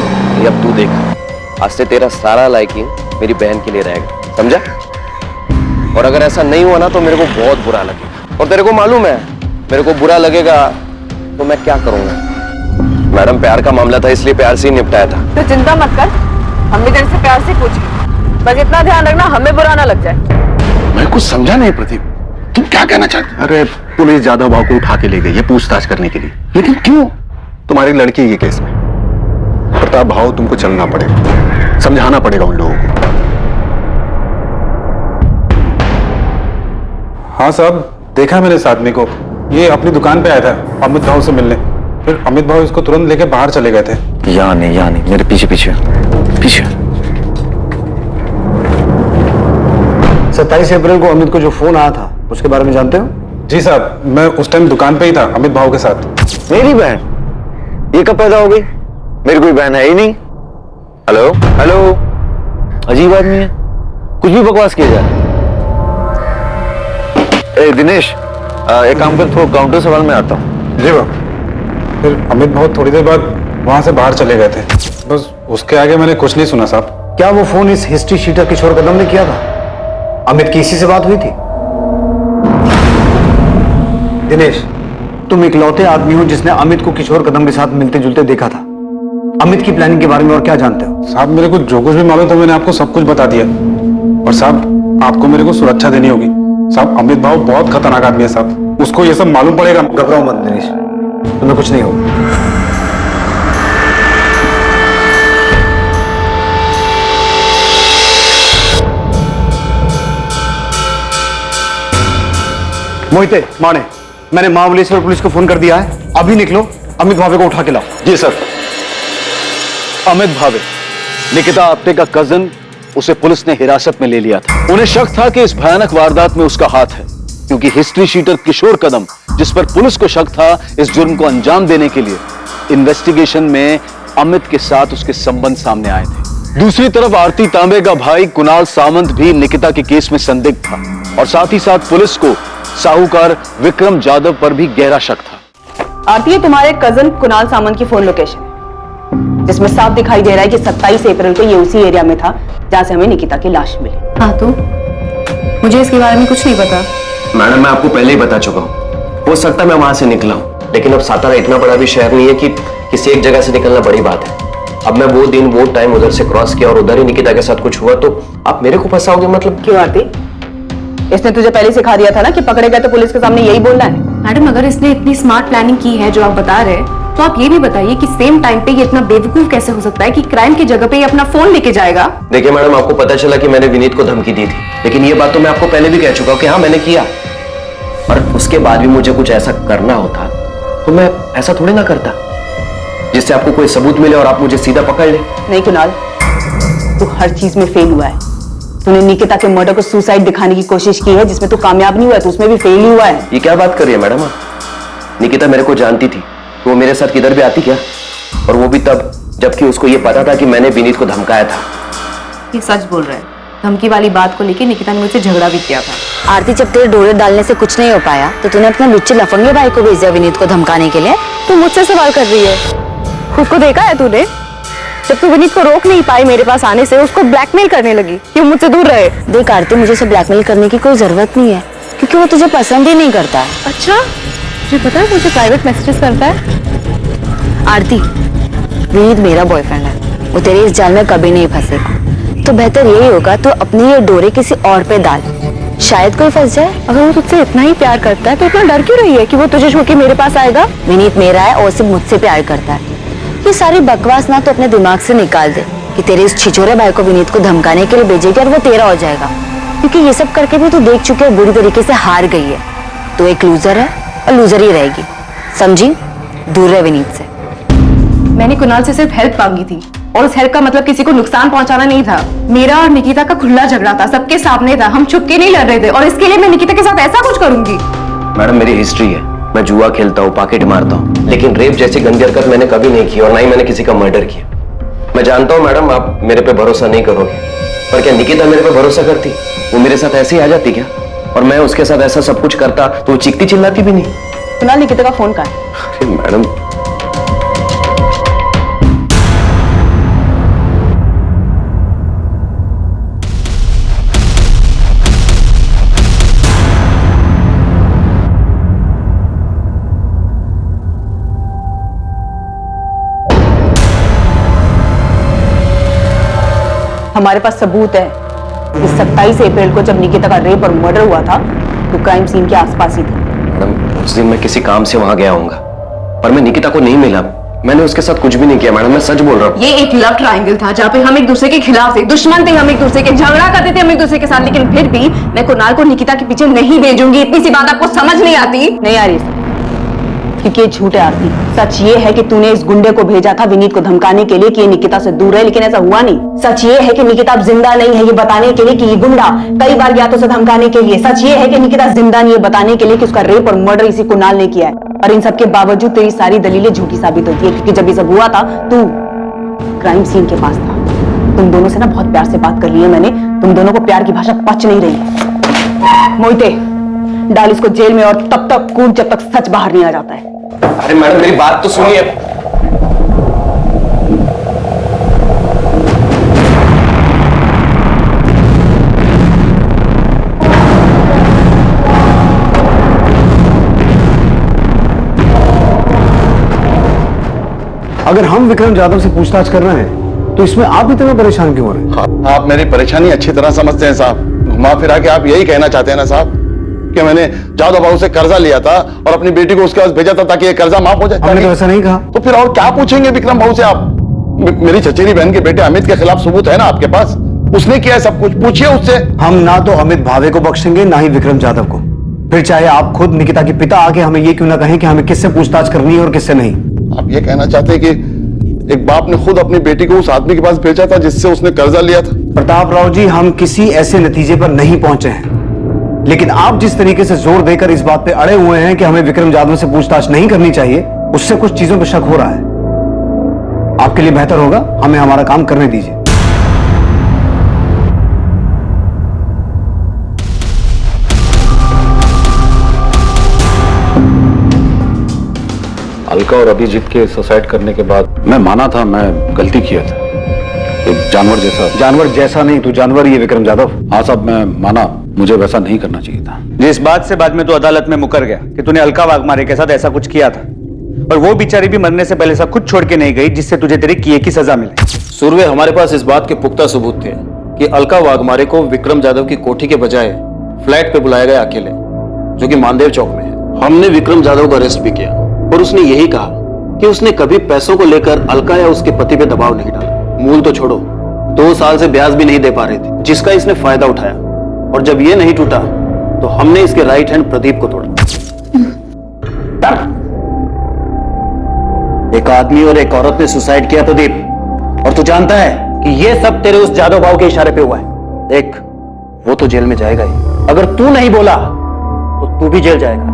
ये अब तू देख। आज से तेरा सारा लाइकिंग मेरी बहन के लिए रहेगा, समझा? और अगर ऐसा नहीं हुआ ना तो मेरे को बहुत बुरा लगेगा, और तेरे को मालूम है मेरे को बुरा लगेगा तो मैं क्या करूंगा। मैडम प्यार का मामला था इसलिए प्यार से ही निपटाया था। तो चिंता मत कर, हम भी तेरे से प्यार से पूछेंगे, बस इतना ध्यान रखना हमें बुरा ना लग जाए। मैं कुछ समझा नहीं प्रदीप, तुम क्या कहना चाहते? अरे पुलिस जादव भाव को उठा के ले गई है पूछताछ करने के लिए। लेकिन क्यों? तुम्हारी लड़की के केस में प्रताप भाव तुमको चलना पड़ेगा, समझाना पड़ेगा उन लोगों को। हाँ साहब, देखा मैंने इस आदमी को, ये अपनी दुकान पे आया था अमित भाव से मिलने, फिर अमित भाव इसको तुरंत लेके बाहर चले गए थे। यहाँ नहीं मेरे पीछे पीछे पीछे। 27 अप्रैल को अमित को जो फोन आया था उसके बारे में जानते हो? जी साहब, मैं उस टाइम दुकान पे ही था अमित भाव के साथ। मेरी बहन ये कब पैदा हो गई? मेरी कोई बहन है ही नहीं। हेलो हेलो, अजीब आदमी है, कुछ भी बकवास किया जाए। ए दिनेश, एक काम कर, थोड़ा काउंटर सवाल में आता हूँ। जी बाबू। फिर अमित भाव थोड़ी देर बाद वहां से बाहर चले गए थे, बस उसके आगे मैंने कुछ नहीं सुना साहब। क्या वो फोन इस हिस्ट्री शीटर किशोर कदम ने किया था? अमित की इसी से बात हुई थी? दिनेश, तुम इकलौते आदमी हो जिसने अमित को किशोर कदम के साथ मिलते जुलते देखा था। अमित की प्लानिंग के बारे में और क्या जानते हो? साहब मेरे को जो कुछ भी मालूम था मैंने आपको सब कुछ बता दिया, और साहब आपको मेरे को सुरक्षा देनी होगी। साहब अमित भाव बहुत खतरनाक आदमी है साहब, उसको ये सब मालूम पड़ेगा। घबराओ मत दिनेश, तुम्हें कुछ नहीं होगा। मोहिते, माने, मैंने महाबलेश्वर पुलिस को फोन कर दिया है, अभी निकलो, अमित भावे को उठा के लाओ। जी सर। अमित भावे, निकिता आप्टे का कजन, उसे पुलिस ने हिरासत में ले लिया था। उन्हें शक था कि इस भयानक वारदात में उसका हाथ है, क्योंकि हिस्ट्री शीटर किशोर कदम, जिस पर पुलिस को शक था, इस जुर्म को अंजाम देने के लिए इन्वेस्टिगेशन में अमित के साथ उसके संबंध सामने आए थे। दूसरी तरफ आरती तांबे का भाई कुणाल सामंत भी निकिता के केस में संदिग्ध था, और साथ ही साथ पुलिस को साहूकार विक्रम जाधव पर भी गहरा शक था। आरती है तुम्हारे कजन कुणाल सामंत की फोन लोकेशन, जिसमें साफ दिखाई दे रहा है कि 27 अप्रैल को ये उसी एरिया में था जहां से हमें निकिता की लाश मिली। हाँ तो मुझे इसके बारे में कुछ नहीं पता। मैडम मैं आपको पहले ही बता चुका हूँ, हो सकता है मैं वहां से निकला हूँ, लेकिन अब सातारा इतना बड़ा भी शहर नहीं है कि किसी एक जगह से निकलना बड़ी बात है। अब मैं वो दिन वो टाइम उधर से क्रॉस किया और उधर ही निकिता के साथ कुछ हुआ तो आप मेरे को फंसाओगे? मतलब क्यों आरती, इसने तुझे पहले सिखा दिया था ना कि पकड़े गए तो पुलिस के सामने यही बोलना है। मैडम अगर इसने इतनी स्मार्ट प्लानिंग की है जो आप बता रहे हैं, तो आप ये भी बताइए कि सेम टाइम पे ये इतना बेवकूफ कैसे हो सकता है कि क्राइम की जगह पे ये अपना फोन लेके जाएगा। देखिए मैडम, आपको पता चला कि मैंने विनीत को धमकी दी थी, लेकिन ये बात तो मैं आपको पहले भी कह चुका हूँ कि हाँ मैंने किया, और उसके बाद भी मुझे कुछ ऐसा करना होता तो मैं ऐसा थोड़ी ना करता जिससे आपको कोई सबूत मिले और आप मुझे सीधा पकड़ ले। नहीं कुणाल, तू हर चीज में फेल हुआ है। तूने निकिता के मर्डर को सुसाइड दिखाने की कोशिश की है, जिसमें तू कामयाब नहीं हुआ है, तो उसमें भी फेल ही हुआ है। ये क्या बात कर रही है मैडम? निकिता मेरे को जानती थी तो वो मेरे साथ किधर भी आती क्या? और वो भी तब जबकि उसको ये पता था कि मैंने विनीत को धमकाया था। ये सच बोल रहा है, धमकी वाली बात को लेकर निकिता ने मुझसे झगड़ा भी किया था। आरती, जब तेरे डोरे डालने से कुछ नहीं हो पाया तो तूने अपने लुच्चे लफंगे भाई को भेज दिया विनीत को धमकाने के लिए। तू मुझसे सवाल कर रही है? खुद को देखा है तूने? जब तू विनीत को रोक नहीं पाई मेरे पास आने से, उसको ब्लैकमेल करने लगी कि वो मुझसे दूर रहे। देख आरती, मुझे उसे ब्लैकमेल करने की कोई जरूरत नहीं है, क्योंकि वो तुझे पसंद ही नहीं करता। अच्छा, तुझे पता है मुझे प्राइवेट मैसेजेस करता है। आरती, विनीत मेरा बॉयफ्रेंड है, वो तेरे इस जाल में कभी नहीं फंसेगा, तो बेहतर यही होगा तो अपनी ये डोरे किसी और पे डाल, शायद कोई फंस जाए। अगर वो तुझसे इतना ही प्यार करता है तो इतना डर क्यों रही है कि वो तुझे छोड़ के मेरे पास आएगा? विनीत मेरा है और सिर्फ मुझसे प्यार करता है। ये सारी बकवास ना तो अपने दिमाग से निकाल दे कि तेरे इस छिछोरे भाई को विनीत को धमकाने के लिए भेजेगी और वो तेरा हो जाएगा। क्योंकि ये सब करके भी तू देख चुके है बुरी तरीके से हार गई है। तो एक लूजर है और लूजर ही रहेगी, समझी? दूर रहे विनीत से। मैंने कुणाल से सिर्फ हेल्प मांगी थी और उस हेल्प का मतलब किसी को नुकसान पहुंचाना नहीं था। मेरा और निकिता का खुला झगड़ा था, सबके सामने था, हम छुप के नहीं लड़ रहे थे और इसके लिए मैं निकिता के साथ ऐसा कुछ करूंगी? मैडम मेरी हिस्ट्री है, मैं जुआ खेलता हूँ, पॉकेट मारता हूँ, लेकिन रेप जैसी गंदी हरकत मैंने कभी नहीं की और ना ही मैंने किसी का मर्डर किया। मैं जानता हूँ मैडम आप मेरे पे भरोसा नहीं करोगे, पर क्या निकिता मेरे पे भरोसा करती? वो मेरे साथ ऐसे ही आ जाती क्या? और मैं उसके साथ ऐसा सब कुछ करता तो वो चीखती चिल्लाती भी नहीं। कुणाल, निकिता का फोन कहाँ है? अरे मैडम हमारे पास सबूत है कि 27 अप्रैल को जब निकिता का रेप और मर्डर हुआ था तो क्राइम सीन के आसपास ही था। मैडम उस दिन मैं किसी काम से वहां गया होऊंगा और मैं निकिता को नहीं मिला। मैंने उसके साथ कुछ भी नहीं किया मैडम, मैं सच बोल रहा हूँ। ये एक लव ट्रायंगल था जहाँ पे हम एक दूसरे के खिलाफ थे, दुश्मन थे हम एक दूसरे के, झगड़ा करते थे हम एक दूसरे के साथ, लेकिन फिर भी मैं कुणाल को निकिता के पीछे नहीं भेजूंगी। इतनी सी बात आपको समझ नहीं आती? नहीं आ रही, क्योंकि ये झूठ है आरती। सच ये है कि तूने इस गुंडे को भेजा था विनीत को धमकाने के लिए कि ये निकिता से दूर है, लेकिन ऐसा हुआ नहीं। सच ये है कि निकिता अब जिंदा नहीं है, ये बताने के लिए कि ये गुंडा कई बार गया तो उसे धमकाने के लिए। सच ये है कि निकिता जिंदा नहीं है, बताने के लिए कि उसका रेप और मर्डर इसी कुणाल ने किया है। और इन सबके बावजूद तेरी सारी दलीलें झूठी साबित होती है, क्योंकि जब ये सब हुआ था तू क्राइम सीन के पास था। तुम दोनों से ना बहुत प्यार से बात कर ली है मैंने, तुम दोनों को प्यार की भाषा पच नहीं रही। मोहिते, डाल इसको जेल में और तब तक कूद जब तक सच बाहर नहीं आ जाता है। अरे मैडम मेरी बात तो सुनिए। अगर हम विक्रम जाधव से पूछताछ कर रहे हैं तो इसमें आप इतना परेशान क्यों हो रहे हैं? आप मेरी परेशानी अच्छी तरह समझते हैं साहब। घुमा फिरा के आप यही कहना चाहते हैं ना साहब कि मैंने जादव बाबू से कर्जा लिया था और अपनी बेटी को उसके पास भेजा था ताकि ये कर्जा माफ हो जाए। हमने तो ऐसा नहीं कहा। तो फिर और क्या पूछेंगे विक्रम बाबू से आप? मेरी चचेरी बहन के बेटे अमित के खिलाफ सबूत है ना आपके पास, उसने किया है सब कुछ, पूछिए उससे। हम ना तो अमित भावे को बख्शेंगे ना ही विक्रम जाधव को, फिर चाहे आप खुद निकिता के पिता आके हमें ये क्यों ना कहें कि हमें किससे पूछताछ करनी है और किससे नहीं। आप ये कहना चाहते हैं कि एक बाप ने खुद अपनी बेटी को उस आदमी के पास भेजा था जिससे उसने कर्जा लिया था? प्रताप राव जी, हम किसी ऐसे नतीजे पर नहीं पहुंचे हैं, लेकिन आप जिस तरीके से जोर देकर इस बात पे अड़े हुए हैं कि हमें विक्रम जाधव से पूछताछ नहीं करनी चाहिए, उससे कुछ चीजों पर शक हो रहा है। आपके लिए बेहतर होगा हमें हमारा काम करने दीजिए। अलका और अभिजीत के सुसाइड करने के बाद मैं माना था मैं गलती किया था, एक जानवर जैसा। जानवर जैसा नहीं, तू जानवर ही है विक्रम जाधव। हाँ साहब, मैं माना मुझे वैसा नहीं करना चाहिए था। जिस बात से बाद में तो अदालत में मुकर गया कि तूने अलका वाघमारे के साथ ऐसा कुछ किया था, और वो बेचारी भी मरने से पहले सब कुछ छोड़ के नहीं गई जिससे तुझे तेरे किए की सजा मिले। सुरवे, हमारे पास इस बात के पुख्ता सबूत थे कि अलका वाघमारे को विक्रम जाधव की कोठी के बजाय फ्लैट पे बुलाया गया अकेले, जो कि मानदेव चौक में है। हमने विक्रम जाधव को अरेस्ट भी किया और उसने यही कहा कि उसने कभी पैसों को लेकर अलका या उसके पति पे दबाव नहीं डाला। मूल तो छोड़ो, 2 साल से ब्याज भी नहीं दे पा रहे थे, जिसका इसने फायदा उठाया, और जब ये नहीं टूटा तो हमने इसके राइट हैंड प्रदीप को तोड़ा। एक आदमी और एक औरत ने सुसाइड किया प्रदीप, और तू जानता है कि ये सब तेरे उस जादव बाबू के इशारे पे हुआ है। देख, वो तो जेल में जाएगा ही, अगर तू नहीं बोला तो तू भी जेल जाएगा।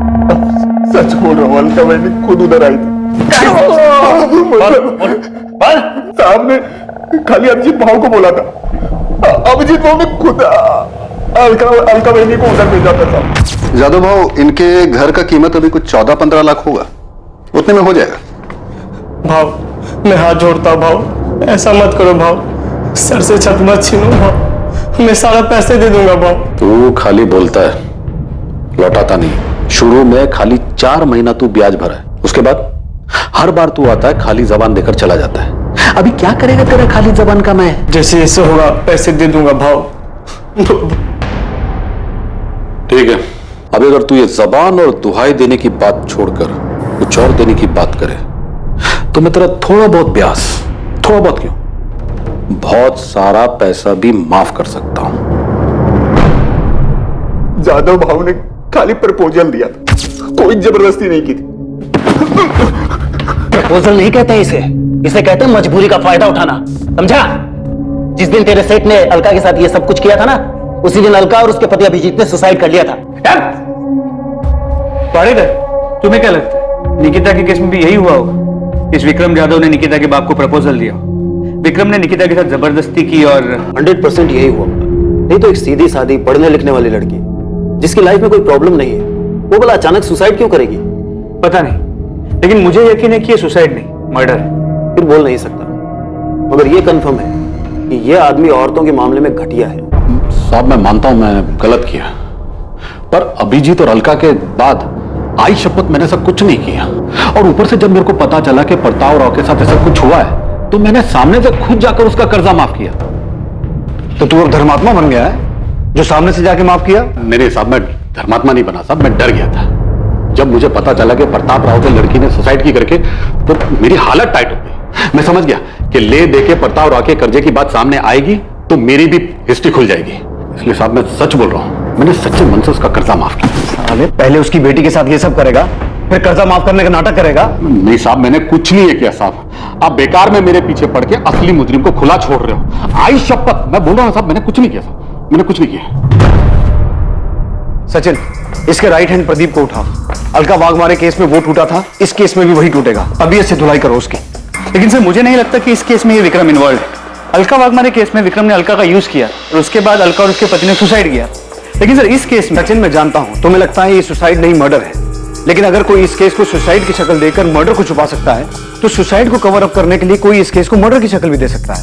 सच बोल रहा हूँ, अलका मैंने खुद उधर आई थी। साहब ने खाली अभिजीत भाव को बोला था, अभिजीत भाव ने खुद अलका बहनी को उधर भेजा था। जादव भाव, इनके घर का कीमत अभी कुछ 14-15 लाख होगा, उतने में हो जाएगा। भाव, मैं हाथ जोड़ता हूं भाव, ऐसा मत करो भाव, सर से छत मत छीनो भाव, मैं सारा पैसे दे दूंगा भाव। तू खाली बोलता है, लौटाता नहीं। शुरू में खाली 4 महीना तू ब्याज भरा है, उसके बाद हर बार तू आता है खाली जबान देकर चला जाता है। अभी क्या करेगा तेरा खाली जबान का मैं? जैसे ऐसे होगा पैसे दे दूंगा भाव। ठीक है, अभी अगर तू ये जबान और दुहाई देने की बात छोड़कर कुछ और देने की बात करे तो मैं तेरा थोड़ा बहुत ब्याज, थोड़ा बहुत क्यों, बहुत सारा पैसा भी माफ कर सकता हूं। जादव भाव ने खाली प्रपोजल दिया था, कोई जबरदस्ती नहीं की थी। प्रपोजल नहीं कहते इसे, इसे कहते हैं मजबूरी का फायदा उठाना, समझा? जिस दिन तेरे सेठ ने अलका के साथ ये सब कुछ किया था ना, उसी दिन अलका और उसके पति अभिजीत ने सुसाइड कर लिया था। पाड़ेकर, तुम्हें क्या लगता है निकिता के केस में भी यही हुआ होगा? इस विक्रम जाधव ने निकिता के बाप को प्रपोजल दिया, विक्रम ने निकिता के साथ जबरदस्ती की और 100% यही हुआ। नहीं तो एक सीधी सादी पढ़ने लिखने वाली लड़की जिसकी लाइफ में कोई प्रॉब्लम नहीं है, वो भला अचानक सुसाइड क्यों करेगी? पता नहीं, लेकिन मुझे यकीन है कि ये सुसाइड नहीं, मर्डर है। फिर बोल नहीं सकता, मगर ये कंफर्म है कि ये आदमी औरतों के मामले में घटिया है। साहब मैं मानता हूं मैं गलत किया, पर अभिजीत और अलका के बाद आई शपथ मैंने सब कुछ नहीं किया। और ऊपर से जब मेरे को पता चला कि प्रताप राव के साथ ऐसा कुछ हुआ है, तो मैंने सामने से खुद जाकर उसका कर्जा माफ किया। तो तू अब धर्मात्मा बन गया है जो सामने से जाके माफ किया? मेरे साहब मैं धर्मात्मा नहीं बना साहब, मैं डर गया था। जब मुझे पता चला कि प्रताप राव के लड़की ने सुसाइड की करके, तो मेरी हालत टाइट हो गई। मैं समझ गया कि ले दे के प्रताप राव के कर्जे की बात सामने आएगी तो मेरी भी हिस्ट्री खुल जाएगी। इसलिए साहब मैं सच बोल रहा हूं, मैंने सच्चे मन से उसका कर्जा माफ किया। साले पहले उसकी बेटी के साथ ये सब करेगा, फिर कर्जा माफ करने का नाटक करेगा? नहीं साहब मैंने कुछ नहीं किया साहब, आप बेकार में मेरे पीछे पड़ के असली मुजरिम को खुला छोड़ रहे हो। आई शपथ मैं बोल रहा हूं साहब, मैंने कुछ नहीं किया साहब, मैंने कुछ नहीं किया। सचिन, इसके राइट हैंड प्रदीप को उठाओ। अलका वाघमारे केस में वो टूटा था, इस केस में भी वही टूटेगा। अभी इससे धुलाई करो उसकी। लेकिन सर मुझे नहीं लगता कि इस केस में ये विक्रम इन्वॉल्व है। अलका वाघमारे केस में विक्रम ने अलका का यूज किया और उसके बाद अलका और उसके पति ने सुसाइड किया। लेकिन सर इस केस में, सचिन मैं जानता हूं तुम्हें लगता है ये सुसाइड नहीं मर्डर है, लेकिन अगर कोई इस केस को सुसाइड की शक्ल देकर मर्डर को छुपा सकता है, तो सुसाइड को कवर अप करने के लिए कोई इस केस को मर्डर की शक्ल भी दे सकता है।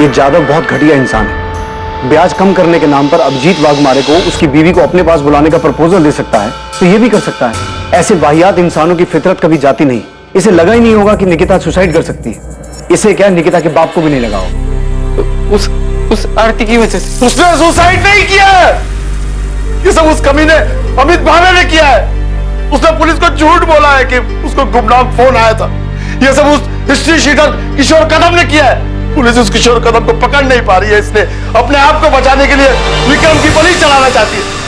ये जादव बहुत घटिया इंसान है। ब्याज कम करने के नाम पर अभिजीत वाघमारे को उसकी बीवी को अपने पास बुलाने का प्रपोजल दे सकता है, तो ये भी कर सकता है। ऐसे वाहियात इंसानों की फितरत कभी जाती नहीं। इसे लगा ही नहीं होगा कि निकिता सुसाइड कर सकती है। इसे क्या निकिता के बाप को भी नहीं लगा हो। उस आरती की वजह से उसने सुसाइड नहीं किया है, ये सब उस कमीने अमित भावे ने किया है। उसने पुलिस को झूठ बोला है कि उसको गुमनाम फोन आया था। ये सब उस हिस्ट्री शीटर किशोर कदम ने किया है। पुलिस उस किशोर कदम को पकड़ नहीं पा रही है, इसलिए अपने आप को बचाने के लिए विक्रम की बलि चलाना चाहती है।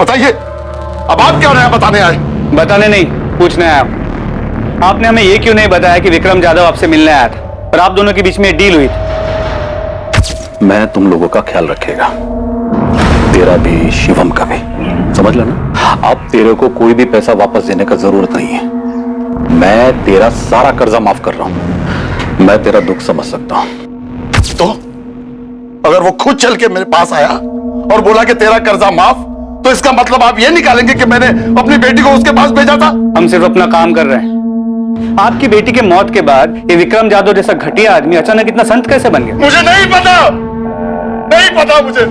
बताइए अब आप क्या नया बताने आए? बताने नहीं, पूछने आया। आपने हमें ये क्यों नहीं बताया कि विक्रम जाधव आपसे मिलने आया था और आप दोनों के बीच में डील हुई थी? मैं तुम लोगों का ख्याल रखेगा, तेरा भी शिवम का भी, समझ लेना। अब तेरे को कोई भी पैसा वापस देने का जरूरत नहीं है। मैं तेरा सारा कर्जा माफ कर रहा हूं। मैं तेरा दुख समझ सकता हूं। तो अगर वो खुद चल के मेरे पास आया और बोला कि तेरा कर्जा माफ, तो इसका मतलब आप ये निकालेंगे कि मैंने अपनी बेटी को उसके पास भेजा था? हम सिर्फ अपना काम कर रहे हैं। आपकी बेटी के मौत के बाद ये विक्रम जाधव जैसा घटिया आदमी अचानक इतना संत कैसे बन गया? मुझे नहीं पता, नहीं पता मुझे।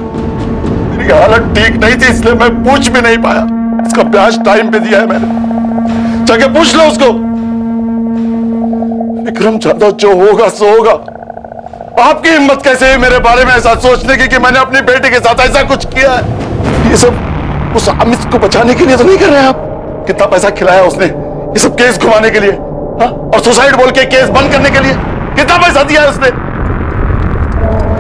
मेरी हालत ठीक नहीं थी, इसलिए मैं पूछ भी नहीं पाया। इसका ब्याज टाइम पे दिया है मैंने, जाके पूछ लो उसको। विक्रम जाधव जो होगा सो होगा। आपकी हिम्मत कैसे है मेरे बारे में ऐसा सोचने की कि मैंने अपनी बेटी के साथ ऐसा कुछ किया है? ये सब उस अमित को बचाने के लिए तो नहीं कर रहे आप? कितना पैसा खिलाया उसने ये सब केस घुमाने के लिए, हा? और सुसाइड बोल के केस बंद करने के लिए कितना पैसा दिया है उसने?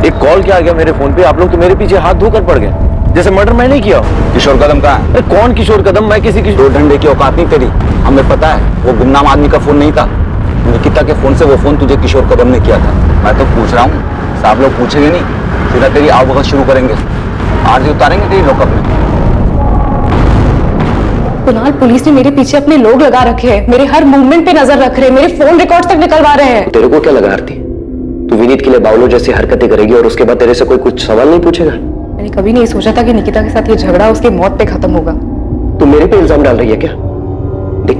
एक कॉल क्या आ गया मेरे फोन पे, आप लोग तो मेरे पीछे हाथ धोकर पड़ गए जैसे मर्डर मैं नहीं किया। किशोर कदम कहाँ है? अरे कौन किशोर कदम? मैं किसी की दो डंडे की औकात नहीं तेरी, हमें पता है। वो गुमनाम आदमी का फोन नहीं था, निकिता के फोन से वो फोन तुझे किशोर कदम ने किया था। मैं तो पूछ रहा हूँ, साहब लोग पूछेंगे नहीं, सीधा तेरी आवभगत शुरू करेंगे, आरती उतारेंगे तेरी लॉकअप में। कुणाल, पुलिस ने मेरे पीछे अपने लोग लगा रखे हैं, मेरे हर मूवमेंट पे नजर रख रहे हैं, मेरे फोन रिकॉर्ड्स तक निकलवा रहे हैं। तेरे को क्या लगा आरती, तू विनीत के लिए बावलो जैसी हरकतें करेगी और उसके बाद तेरे से कोई कुछ सवाल नहीं पूछेगा? मैंने कभी नहीं सोचा था कि निकिता के साथ ये झगड़ा उसके मौत पे खत्म होगा। तू मेरे पे इल्जाम डाल रही है क्या? देख,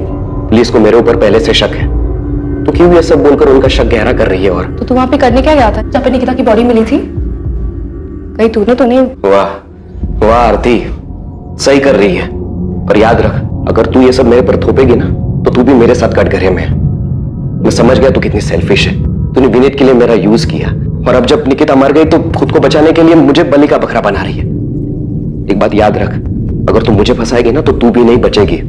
पुलिस को मेरे ऊपर पहले से शक है, तो क्यों ये सब बोलकर उनका शक गहरा कर रही है? और तो तू वहां पे करने क्या गया था जहाँ पे निकिता की बॉडी मिली थी? कहीं तूने तो नहीं? वाह वाह आरती, सही कर रही है। पर याद रख, अगर तू ये सब मेरे पर थोपेगी ना, तो तू भी मेरे साथ कटघरे में। मैं समझ गया तू कितनी सेल्फिश है। तूने विनीत के लिए मेरा यूज किया, और अब जब निकिता मर गई तो खुद को बचाने के लिए मुझे बलि का बकरा बना रही है। एक बात याद रख, अगर तू मुझे फंसाएगी ना तो तू भी नहीं बचेगी।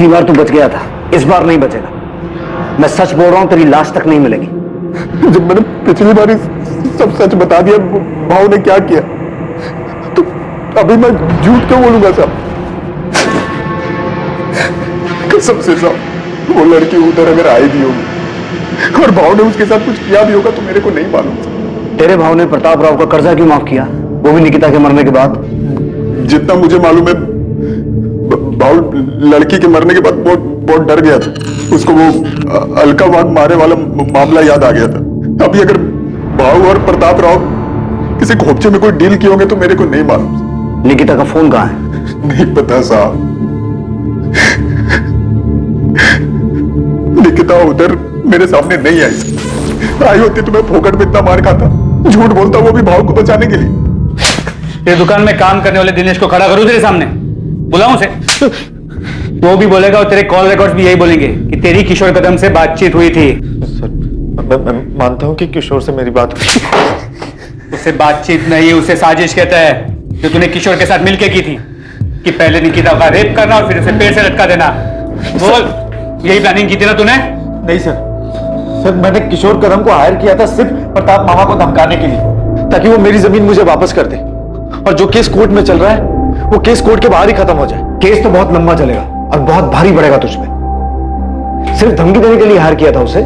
पिछली बार तू बच गया था, इस बार नहीं बचेगा। मैं सच बोल रहा हूं, तेरी लाश तक नहीं मिलेगी। जब मैंने पिछली बार सब सच बता दिया भाव ने क्या किया, तो अभी मैं झूठ क्यों बोलूंगा साहब? कसम से साहब, वो लड़की उधर अगर आई भी होगी और भाव ने उसके साथ कुछ किया भी होगा तो मेरे को नहीं मालूम। तेरे भाव ने प्रताप राव का कर्जा क्यों माफ किया, वो भी निकिता के मरने के बाद? जितना मुझे मालूम है, भाव लड़की के मरने के बाद बहुत डर गया था। उसको वो अलका वाघ मारे वाला मामला याद आ गया था। अभी अगर भाव और प्रताप राव किसी खोपचे में कोई डील किए होंगे तो मेरे को नहीं मालूम। निकिता का फोन कहाँ है? नहीं पता साहब। निकिता उधर मेरे सामने नहीं आई होती तो मैं फोकट में इतना मार खाता। झूठ बोलता वो भी भाव को बचाने के लिए। ये दुकान में काम करने वाले दिनेश को खड़ा करूं तेरे सामने, बुलाऊं उसे? वो भी बोलेगा और तेरे कॉल रिकॉर्ड्स भी यही बोलेंगे कि तेरी किशोर कदम से बातचीत हुई थी। सर, मैं मानता हूं कि किशोर से मेरी बात हुई। उसे बातचीत नहीं, उसे साजिश कहता है, जो तूने किशोर के साथ मिलकर की थी कि पहले निकिता का रेप करना और फिर उसे पेड़ से लटका देना। बोल, यही प्लानिंग की थी ना तूने? नहीं सर, मैंने किशोर कदम को हायर किया था सिर्फ प्रताप मामा को धमकाने के लिए, ताकि वो मेरी जमीन मुझे वापस कर दे। और जो केस कोर्ट में चल रहा है वो केस कोर्ट के बाहर ही खत्म हो जाए। केस तो बहुत लंबा चलेगा और बहुत भारी पड़ेगा तुझ पे। सिर्फ धमकी देने के लिए हायर किया था उसे,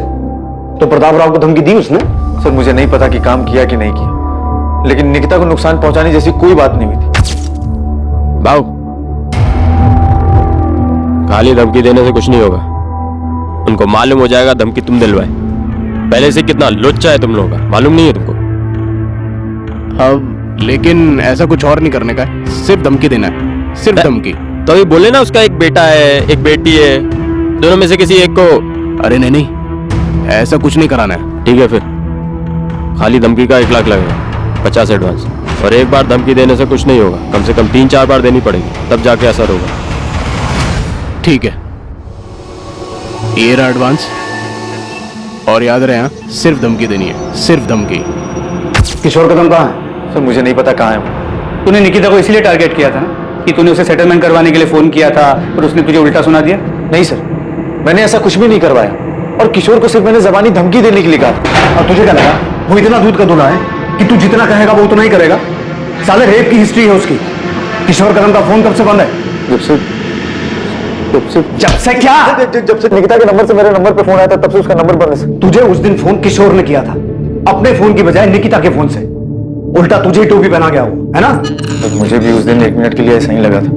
तो प्रताप राव को धमकी दी उसने? सर, मुझे नहीं पता कि काम किया कि नहीं किया, लेकिन निकिता को नुकसान पहुंचाने जैसी कोई बात नहीं हुई थी। भाव, खाली धमकी देने से कुछ नहीं होगा। उनको मालूम हो जाएगा धमकी तुम दिलवाए। पहले से कितना लुच्चा है तुम लोगों का, मालूम नहीं है तुमको? अब लेकिन ऐसा कुछ और नहीं करने का है, सिर्फ धमकी देना है, सिर्फ धमकी। तो ये बोले ना उसका एक बेटा है, एक बेटी है, दोनों में से किसी एक को। अरे नहीं, ऐसा कुछ नहीं कराना है। ठीक है, फिर खाली धमकी का 1 लाख लगेगा, 50 एडवांस। और एक बार धमकी देने से कुछ नहीं होगा, कम से कम 3-4 बार देनी पड़ेगी, तब जाके असर होगा। ठीक है, ये रहा एडवांस। और याद रहे, हाँ, सिर्फ धमकी देनी है, सिर्फ धमकी। किशोर कदम कहाँ है? सर, मुझे नहीं पता कहाँ है। तूने निकिता को इसीलिए टारगेट किया था ना कि तूने उसे सेटलमेंट करवाने के लिए फोन किया था और उसने तुझे उल्टा सुना दिया? नहीं सर, मैंने ऐसा कुछ भी नहीं करवाया और किशोर को सिर्फ मैंने जबानी धमकी देने के लिए कहा। और तुझे क्या लगा वो इतना दूध का दूल्हा है कि तू जितना कहेगा वो उतना ही करेगा? साले रेप की हिस्ट्री है उसकी। किशोर कदम का फोन कब से बंद है? जब से क्या? जब से निकिता के नंबर से मेरे नंबर पे फोन आया था तब से उसका नंबर बंद है। तुझे उस दिन फोन किशोर ने किया था, अपने फोन की बजाय निकिता के फोन से। उल्टा तुझे ही टोपी पहना गया वो, है ना? तो मुझे भी उस दिन 1 मिनट के लिए ऐसा ही लगा था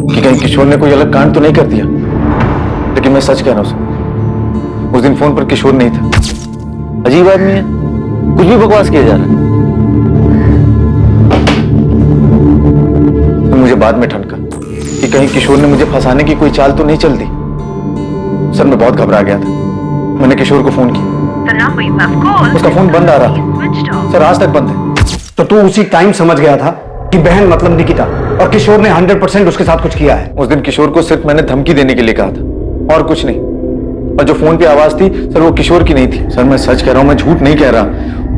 कि कहीं किशोर ने कोई अलग कांड तो नहीं कर दिया, लेकिन मैं सच कह रहा हूं, उस दिन फोन पर किशोर नहीं था। अजीब आदमी है, कुछ भी बकवास किया जा रहा है। तो मुझे बाद में ठनका कि कहीं किशोर ने मुझे फंसाने की कोई चाल तो नहीं चल दी। सर, मैं बहुत घबरा गया था। मैंने किशोर को फोन किया, उसका फोन बंद आ रहा था। सर, आज तक बंद है। तो तू उसी टाइम समझ गया था कि बहन मतलब निकिता और किशोर ने 100% उसके साथ कुछ किया है? उस दिन किशोर को सिर्फ मैंने धमकी देने के लिए कहा था और कुछ नहीं। और जो फोन पे आवाज थी सर, वो किशोर की नहीं थी। सर, मैं सच कह रहा हूं, मैं झूठ नहीं कह रहा।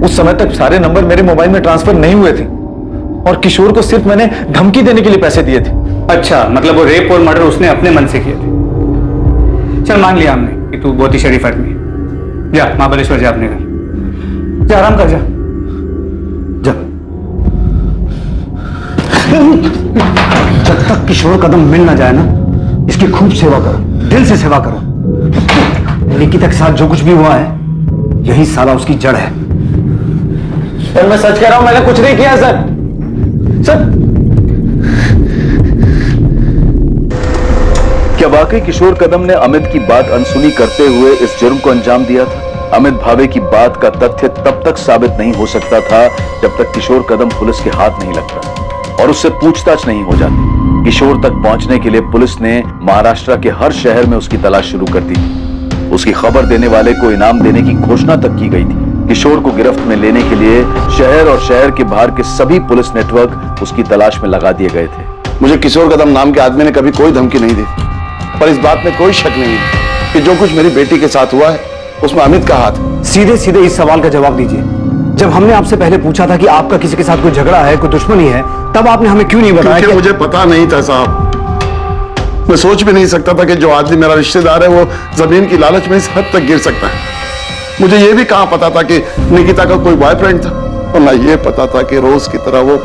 उस समय तक सारे नंबर मेरे मोबाइल में ट्रांसफर नहीं हुए थे और किशोर को सिर्फ मैंने धमकी देने के लिए पैसे दिए थे। अच्छा, मतलब वो रेप और मर्डर उसने अपने मन से किए थे। चल, मान लिया हमने कि तू बहुत ही शरीफ आदमी है। जा महाबलेश्वर, जा अपने घर, जा आराम कर, जा। जब तक किशोर कदम मिल ना जाए ना, इसकी खूब सेवा करो, दिल से सेवा करो। निकिता के साथ जो कुछ भी हुआ है, यही साला उसकी जड़ है। सर, मैं सच कह रहा हूं, मैंने कुछ नहीं किया सर। क्या वाकई किशोर कदम ने अमित की बात अनसुनी करते हुए इस जुर्म को अंजाम दिया था? अमित भावे की बात का तथ्य तब तक साबित नहीं हो सकता था जब तक किशोर कदम पुलिस के हाथ नहीं लगता और उससे पूछताछ नहीं हो जाती। किशोर तक पहुंचने के लिए पुलिस ने महाराष्ट्र के हर शहर में उसकी तलाश शुरू कर दी थी। उसकी खबर देने वाले को इनाम देने की घोषणा तक की गई थी। किशोर को गिरफ्त में लेने के लिए शहर और शहर के बाहर के सभी पुलिस नेटवर्क उसकी तलाश में लगा दिए गए थे। मुझे किशोर कदम नाम के आदमी ने कभी कोई धमकी नहीं दी, पर इस बात में कोई शक नहीं है कि जो कुछ मेरी बेटी के साथ हुआ है उसमें अमित का हाथ। सीधे सीधे इस सवाल का जवाब दीजिए। जब हमने आपसे पहले पूछा था कि आपका किसी के साथ कोई झगड़ा है, कोई दुश्मनी है, तब आपने हमें क्यों नहीं बताया? मुझे पता नहीं था साहब। मैं सोच भी नहीं सकता था कि जो आदमी मेरा रिश्तेदार है वो जमीन की लालच में इस हद तक गिर सकता है। मुझे ये भी कहां पता था कि निकिता का कोई बॉयफ्रेंड था, और ना ये पता था कि रोज की तरह वो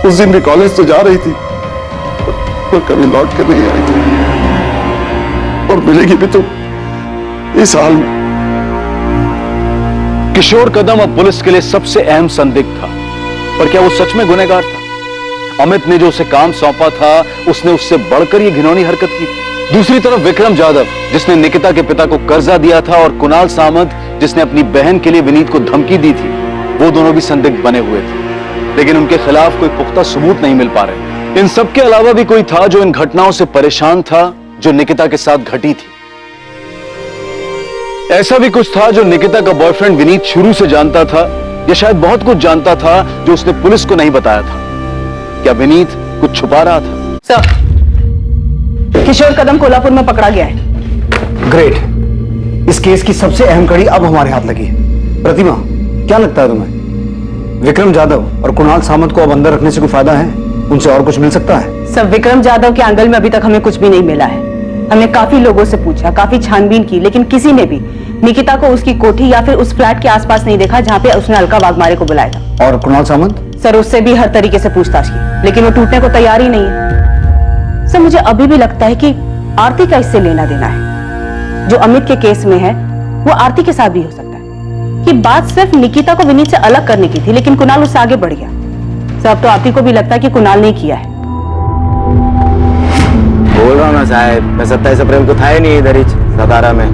उस दिन भी कॉलेज तो जा रही थी और कभी लौट कर नहीं आई थी, और मिलेगी भी तो इस हाल में। किशोर कदम अब पुलिस के लिए सबसे अहम संदिग्ध था, पर क्या वो सच में गुनहगार था? अमित ने जो उसे काम सौंपा था उसने उससे बढ़कर ये घिनौनी हरकत की थी। दूसरी तरफ विक्रम जाधव, जिसने निकिता के पिता को कर्जा दिया था, और कुणाल सामंत, जिसने अपनी बहन के लिए विनीत को धमकी दी थी, वो दोनों भी संदिग्ध बने हुए थे, लेकिन उनके खिलाफ कोई पुख्ता सबूत नहीं मिल पा रहे। इन सब के अलावा भी कोई था जो इन घटनाओं से परेशान था जो निकिता के साथ घटी थी। ऐसा भी कुछ था जो निकिता का बॉयफ्रेंड विनीत शुरू से जानता था, या शायद बहुत कुछ जानता था जो उसने पुलिस को नहीं बताया था। क्या विनीत कुछ छुपा रहा था? सर, किशोर कदम कोल्हापुर में पकड़ा गया है। ग्रेट। इस केस की सबसे अहम कड़ी अब हमारे हाथ लगी है। प्रतिमा, क्या लगता है तुम्हें, विक्रम जाधव और कुणाल सामंत को अब अंदर रखने से कोई फायदा है? उनसे और कुछ मिल सकता है? सर, विक्रम जाधव के एंगल में अभी तक हमें कुछ भी नहीं मिला है। हमने काफी लोगों से पूछा, काफी छानबीन की, लेकिन किसी ने भी निकिता को उसकी कोठी या फिर उस फ्लैट के आसपास नहीं देखा जहाँ पे उसने अलका वाघमारे को बुलाया था। और कुणाल सामंत? सर, उससे भी हर तरीके से पूछताछ की, लेकिन वो टूटने को तैयार ही नहीं है। सर, मुझे अभी भी लगता है कि आरती का इससे लेना देना है। जो अमित के केस में है वो आरती के साथ भी हो सकता है। कि बात सिर्फ निकिता को विनीत से अलग करने की थी, लेकिन कुणाल उससे आगे बढ़ गया। सर, अब तो आरती को भी लगता है कि कुणाल ने किया है। बोल रहा हूँ ना साहब, मैं 27 अप्रैल को था ही नहीं इधर ही सतारा में।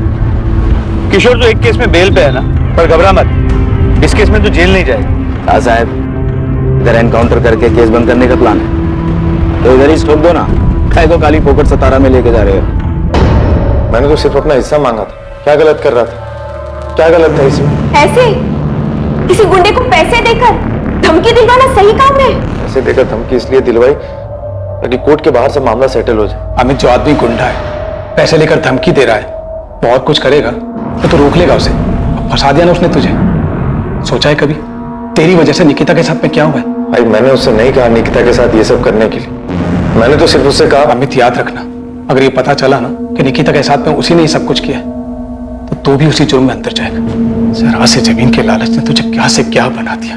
किशोर तो एक केस में बेल पे है ना, पर घबरा मत, इस केस में तो जेल नहीं जाएगा। हाँ साहब, इधर एनकाउंटर करके केस बंद करने का प्लान है, तो इधर ही ठोक दो ना। काय को काली पोपट सतारा में लेके जा रहे हो? मैंने तो सिर्फ अपना हिस्सा मांगा था। क्या गलत कर रहा था? क्या गलत था इसमें? ऐसे किसी गुंडे को पैसे देकर धमकी दिलवाना सही काम है? पैसे देकर धमकी इसलिए दिलवाई ताकि कोर्ट के बाहर से मामला सेटल हो जाए। अमित जो आदमी गुंडा है, पैसे लेकर धमकी दे रहा है, बहुत कुछ करेगा तो रोक लेगा उसे। फंसा दिया ना उसने तुझे। सोचा है कभी तेरी वजह से निकिता के साथ में क्या हुआ है? भाई, मैंने उससे नहीं कहा निकिता के साथ ये सब करने के लिए। मैंने तो सिर्फ उससे कहा। अमित, याद रखना, अगर ये पता चला ना कि निकिता के साथ में उसी ने सब कुछ किया तो तू भी उसी जुर्म में अंदर जाएगा। जरा से जमीन के लालच ने तुझे क्या से क्या बना दिया।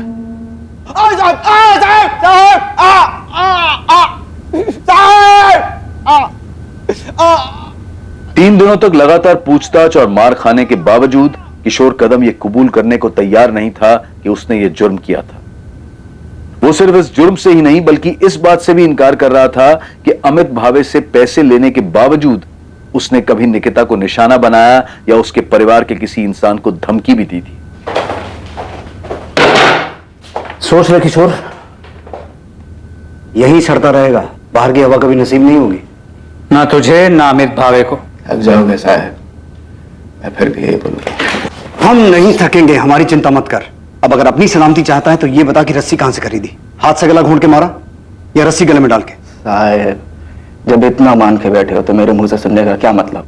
तीन दिनों तक लगातार पूछताछ और मार खाने के बावजूद किशोर कदम ये कबूल करने को तैयार नहीं था कि उसने ये जुर्म किया था। वो सिर्फ इस जुर्म से ही नहीं बल्कि इस बात से भी इनकार कर रहा था कि अमित भावे से पैसे लेने के बावजूद उसने कभी निकिता को निशाना बनाया या उसके परिवार के किसी इंसान को धमकी भी दी थी। सोच ले किशोर, यही सड़ता रहेगा, बाहर की हवा कभी नसीब नहीं होगी। ना तुझे ना अमित भावे को। थक जाओगे साहब, मैं फिर भी यही बोलूंगा। हम नहीं थकेंगे, हमारी चिंता मत कर। अब अगर अपनी सलामती चाहता है तो ये बता कि रस्सी कहां से खरीदी? हाथ से गला घोंट के मारा या रस्सी गले में डाल के? साहब, जब इतना मान के बैठे हो तो मेरे मुंह से सुनने का क्या मतलब?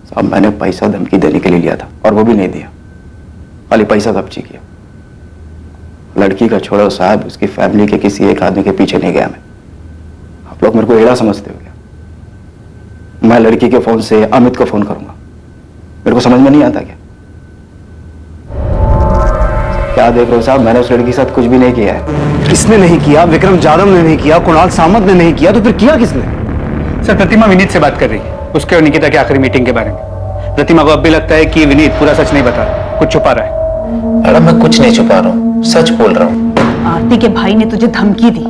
साहब, मैंने पैसा धमकी देने के लिए लिया था और वो भी नहीं दिया, खाली पैसा कब्जी किया। लड़की का छोड़ो साहब, उसकी फैमिली के किसी एक आदमी के पीछे नहीं गया मैं। आप लोग मेरे को एड़ा समझते हो क्या? मैं लड़की के फोन से अमित को फोन करूंगा, मेरे को समझ में नहीं आता क्या? क्या देख रहे हो साहब, मैंने उस लड़की के साथ कुछ भी नहीं किया है। किसने नहीं किया? विक्रम जाधव ने नहीं किया, कुणाल सामंत ने नहीं किया, तो फिर किया किसने? सर, प्रतिमा विनीत से बात कर रही है, उसके और निकिता की आखिरी मीटिंग के बारे में। प्रतिमा को अब भी लगता है कि विनीत पूरा सच नहीं बता रहा, कुछ छुपा रहा है। मैडम, मैं कुछ नहीं छुपा रहा हूँ, सच बोल रहा हूँ। आरती के भाई ने तुझे धमकी दी।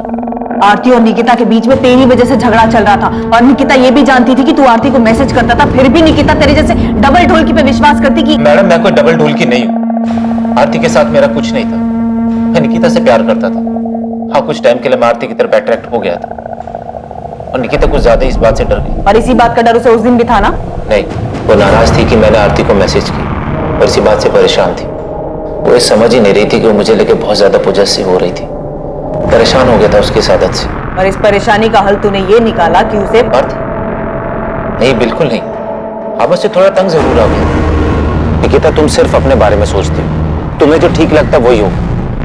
आरती और निकिता के बीच में तेरी वजह से झगड़ा चल रहा था, और निकिता ये भी जानती थी कि तू आरती को मैसेज करता था, फिर भी निकिता तेरे जैसे डबल ढोलकी पे विश्वास करती कि। मैडम, मैं कोई डबल ढोलकी नहीं हूँ। आरती के साथ मेरा कुछ नहीं था, मैं निकिता से प्यार करता था। हाँ, कुछ टाइम के लिए मैं आरती की तरफ अट्रैक्ट हो गया था, और निकिता कुछ ज्यादा इस बात से डर गई। और इसी बात का डर उसे उस दिन भी था ना? नहीं, वो नाराज थी कि मैंने आरती को मैसेज की, और इसी बात से परेशान थी। वो ये समझ ही नहीं रही थी कि वो मुझे लेके बहुत ज्यादा पोजेसिव हो रही थी। परेशान हो गया था उसकी इस आदत से। और इस परेशानी का हल तूने ये निकाला कि उसे। नहीं, बिल्कुल नहीं। हाँ, बस थोड़ा तंग जरूर आ गया। निकिता, तुम सिर्फ अपने बारे में सोचती हो, तुम्हें जो ठीक लगता है वही हो,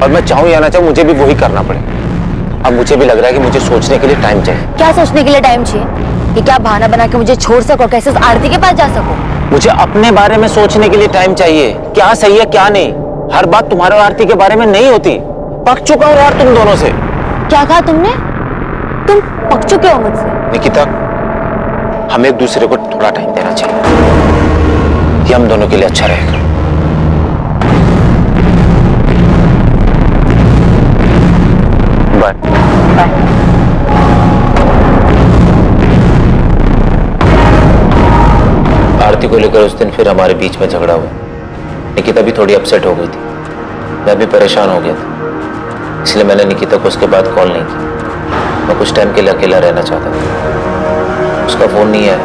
और मैं चाहूं या ना चाहूं मुझे भी वही करना पड़े। अब मुझे भी लग रहा है कि मुझे सोचने के लिए टाइम चाहिए। क्या सोचने के लिए टाइम चाहिए? कि क्या बहाना बना के मुझे छोड़ सको, कैसे उस आरती के पास जा सको। मुझे अपने बारे में सोचने के लिए टाइम चाहिए, क्या सही है क्या नहीं। हर बात तुम्हारे और आरती के बारे में नहीं होती। पक चुका हूं यार तुम दोनों से। क्या कहा तुमने? तुम पक चुके हो मुझसे? निकिता, हमें एक दूसरे को थोड़ा टाइम देना चाहिए, ये हम दोनों के लिए अच्छा रहेगा। बाय। आरती को लेकर उस दिन फिर हमारे बीच में झगड़ा हुआ। निकिता भी थोड़ी अपसेट हो गई थी, मैं भी परेशान हो गया था, इसलिए मैंने निकिता को उसके बाद कॉल नहीं की। मैं कुछ टाइम के लिए अकेला रहना चाहता था। उसका फोन नहीं आया,